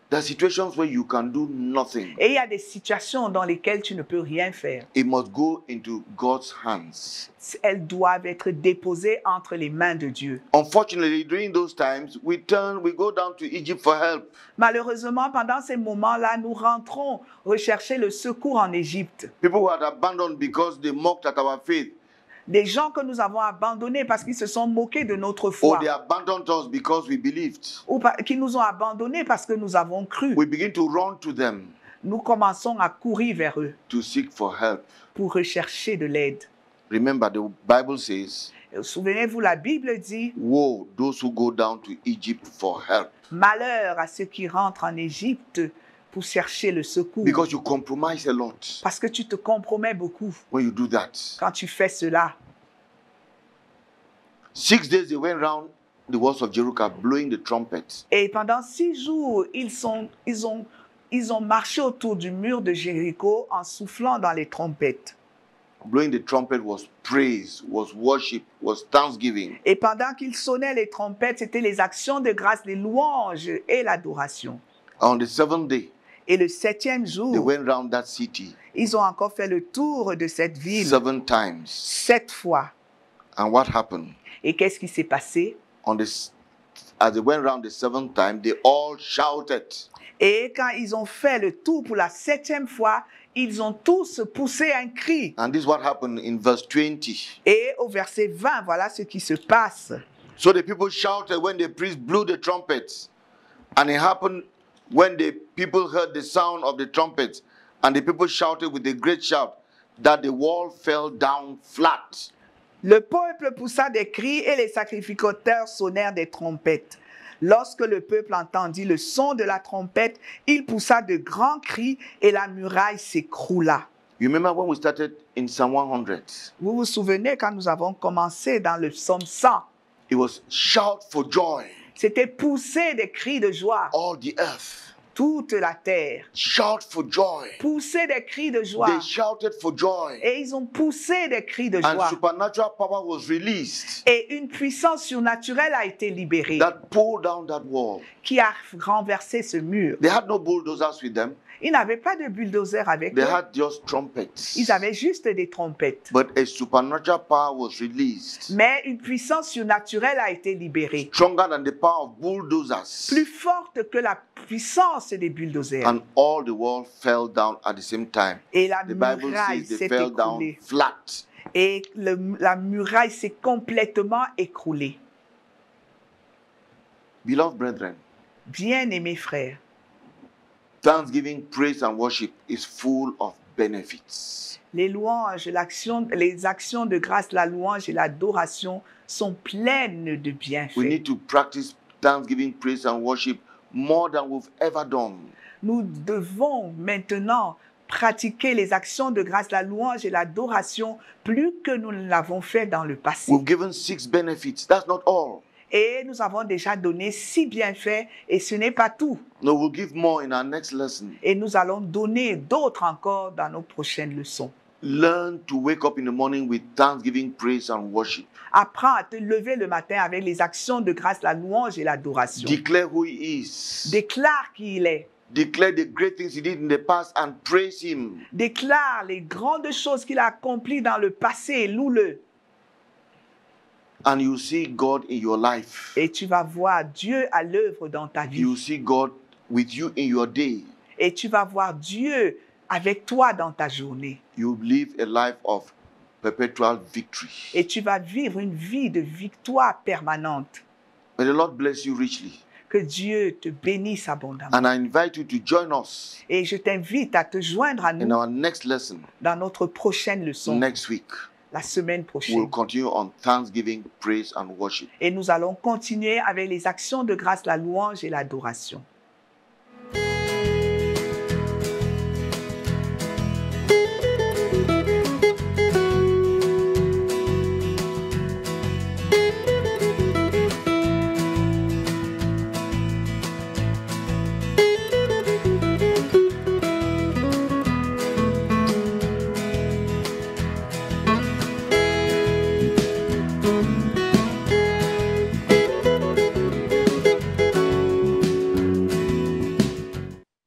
There are situations where you can do nothing. Et il y a des situations dans lesquelles tu ne peux rien faire. It must go into God's hands. Elles doivent être déposées entre les mains de Dieu. Unfortunately, during those times, we go down to Egypt for help. Malheureusement, pendant ces moments-là, nous rentrons rechercher le secours en Égypte. People who had abandoned because they mocked at our faith. Des gens que nous avons abandonnés parce qu'ils se sont moqués de notre Or foi. they abandoned us because we believed. Ou qui nous ont abandonnés parce que nous avons cru. We begin to run to them Nous commençons à courir vers eux to seek for help. pour rechercher de l'aide. Remember, the Bible says, Souvenez-vous, la Bible dit, woe those who go down to Egypt for help. malheur à ceux qui rentrent en Égypte pour chercher le secours. Because you compromise a lot Parce que tu te compromets beaucoup when you do that. quand tu fais cela. 6 days they went round the walls of Jericho blowing the trumpet. Et pendant 6 jours, ils ont marché autour du mur de Jéricho en soufflant dans les trompettes. Blowing the trumpet was praise, was worship, was thanksgiving. Et pendant qu'ils sonnaient les trompettes, c'était les actions de grâce, les louanges et l'adoration. On the 7th day, Et le 7e they jour, went round that city ils ont encore fait le tour de cette ville 7 times. 7 fois. And what happened? Et qu'est-ce qui s'est passé? As they went round the 7th time, they all shouted. Et quand ils ont fait le tour pour la 7e fois, ils ont tous poussé un cri. And this is what happened in verse 20. Et au verset 20, voilà ce qui se passe. So the people shouted when the priest blew the trumpets. And it happened when the people heard the sound of the trumpets, and the people shouted with a great shout, that the wall fell down flat. Le peuple poussa des cris et les sacrificateurs sonnèrent des trompettes. Lorsque le peuple entendit le son de la trompette, il poussa de grands cris et la muraille s'écroula. You remember when we started in Psalm 100? Vous vous souvenez quand nous avons commencé dans le psaume 100? It was shout for joy, C'était pousser des cris de joie, all the earth. toute la terre. Shout for joy. Pousser des cris de joie. They shouted for joy. Et ils ont poussé des cris de And joie. supernatural power was released Et une puissance surnaturelle a été libérée that pulled down that wall. qui a renversé ce mur. They had no bulldozers with them. Ils n'avaient pas de bulldozer avec They eux. had just trumpets. Ils avaient juste des trompettes. But a supernatural power was released, Mais une puissance surnaturelle a été libérée, stronger than the power of bulldozers. plus forte que la puissance des bulldozers. And all the wall fell down at the same time. Et la The Bible muraille says s'est they fell down écroulée. flat. Et la muraille s'est complètement écroulée. Beloved brethren, Bien-aimés frères, thanksgiving, praise, and worship is full of benefits. les louanges, les actions de grâce, la louange et l'adoration sont pleines de We bienfaits. need to practice thanksgiving, praise, and worship more than we've ever done. Nous devons maintenant pratiquer les actions de grâce, la louange et l'adoration plus que nous ne l'avons fait dans le passé. We've given 6 benefits. That's not all. Et nous avons déjà donné 6 bienfaits et ce n'est pas tout. No, we'll give more in our next lesson. Et nous allons donner d'autres encore dans nos prochaines leçons. Learn to wake up in the morning with thanksgiving, praise, and worship. Apprends à te lever le matin avec les actions de grâce, la louange et l'adoration. Declare who He is. Déclare qui il est. Declare the great things He did in the past and praise Him. Déclare les grandes choses qu'il a accomplies dans le passé et loue-le. And you see God in your life. Et tu vas voir Dieu à l'œuvre dans ta vie. You see God with you in your day. Et tu vas voir Dieu avec toi dans ta journée. You live a life of perpetual victory. Et tu vas vivre une vie de victoire permanente. May the Lord bless you richly. Que Dieu te bénisse abondamment. And I invite you to join us Et je t'invite à te joindre à in nous our next lesson dans notre prochaine leçon, next week. la semaine We'll prochaine. continue on thanksgiving, praise, and worship. Et nous allons continuer avec les actions de grâce, la louange et l'adoration.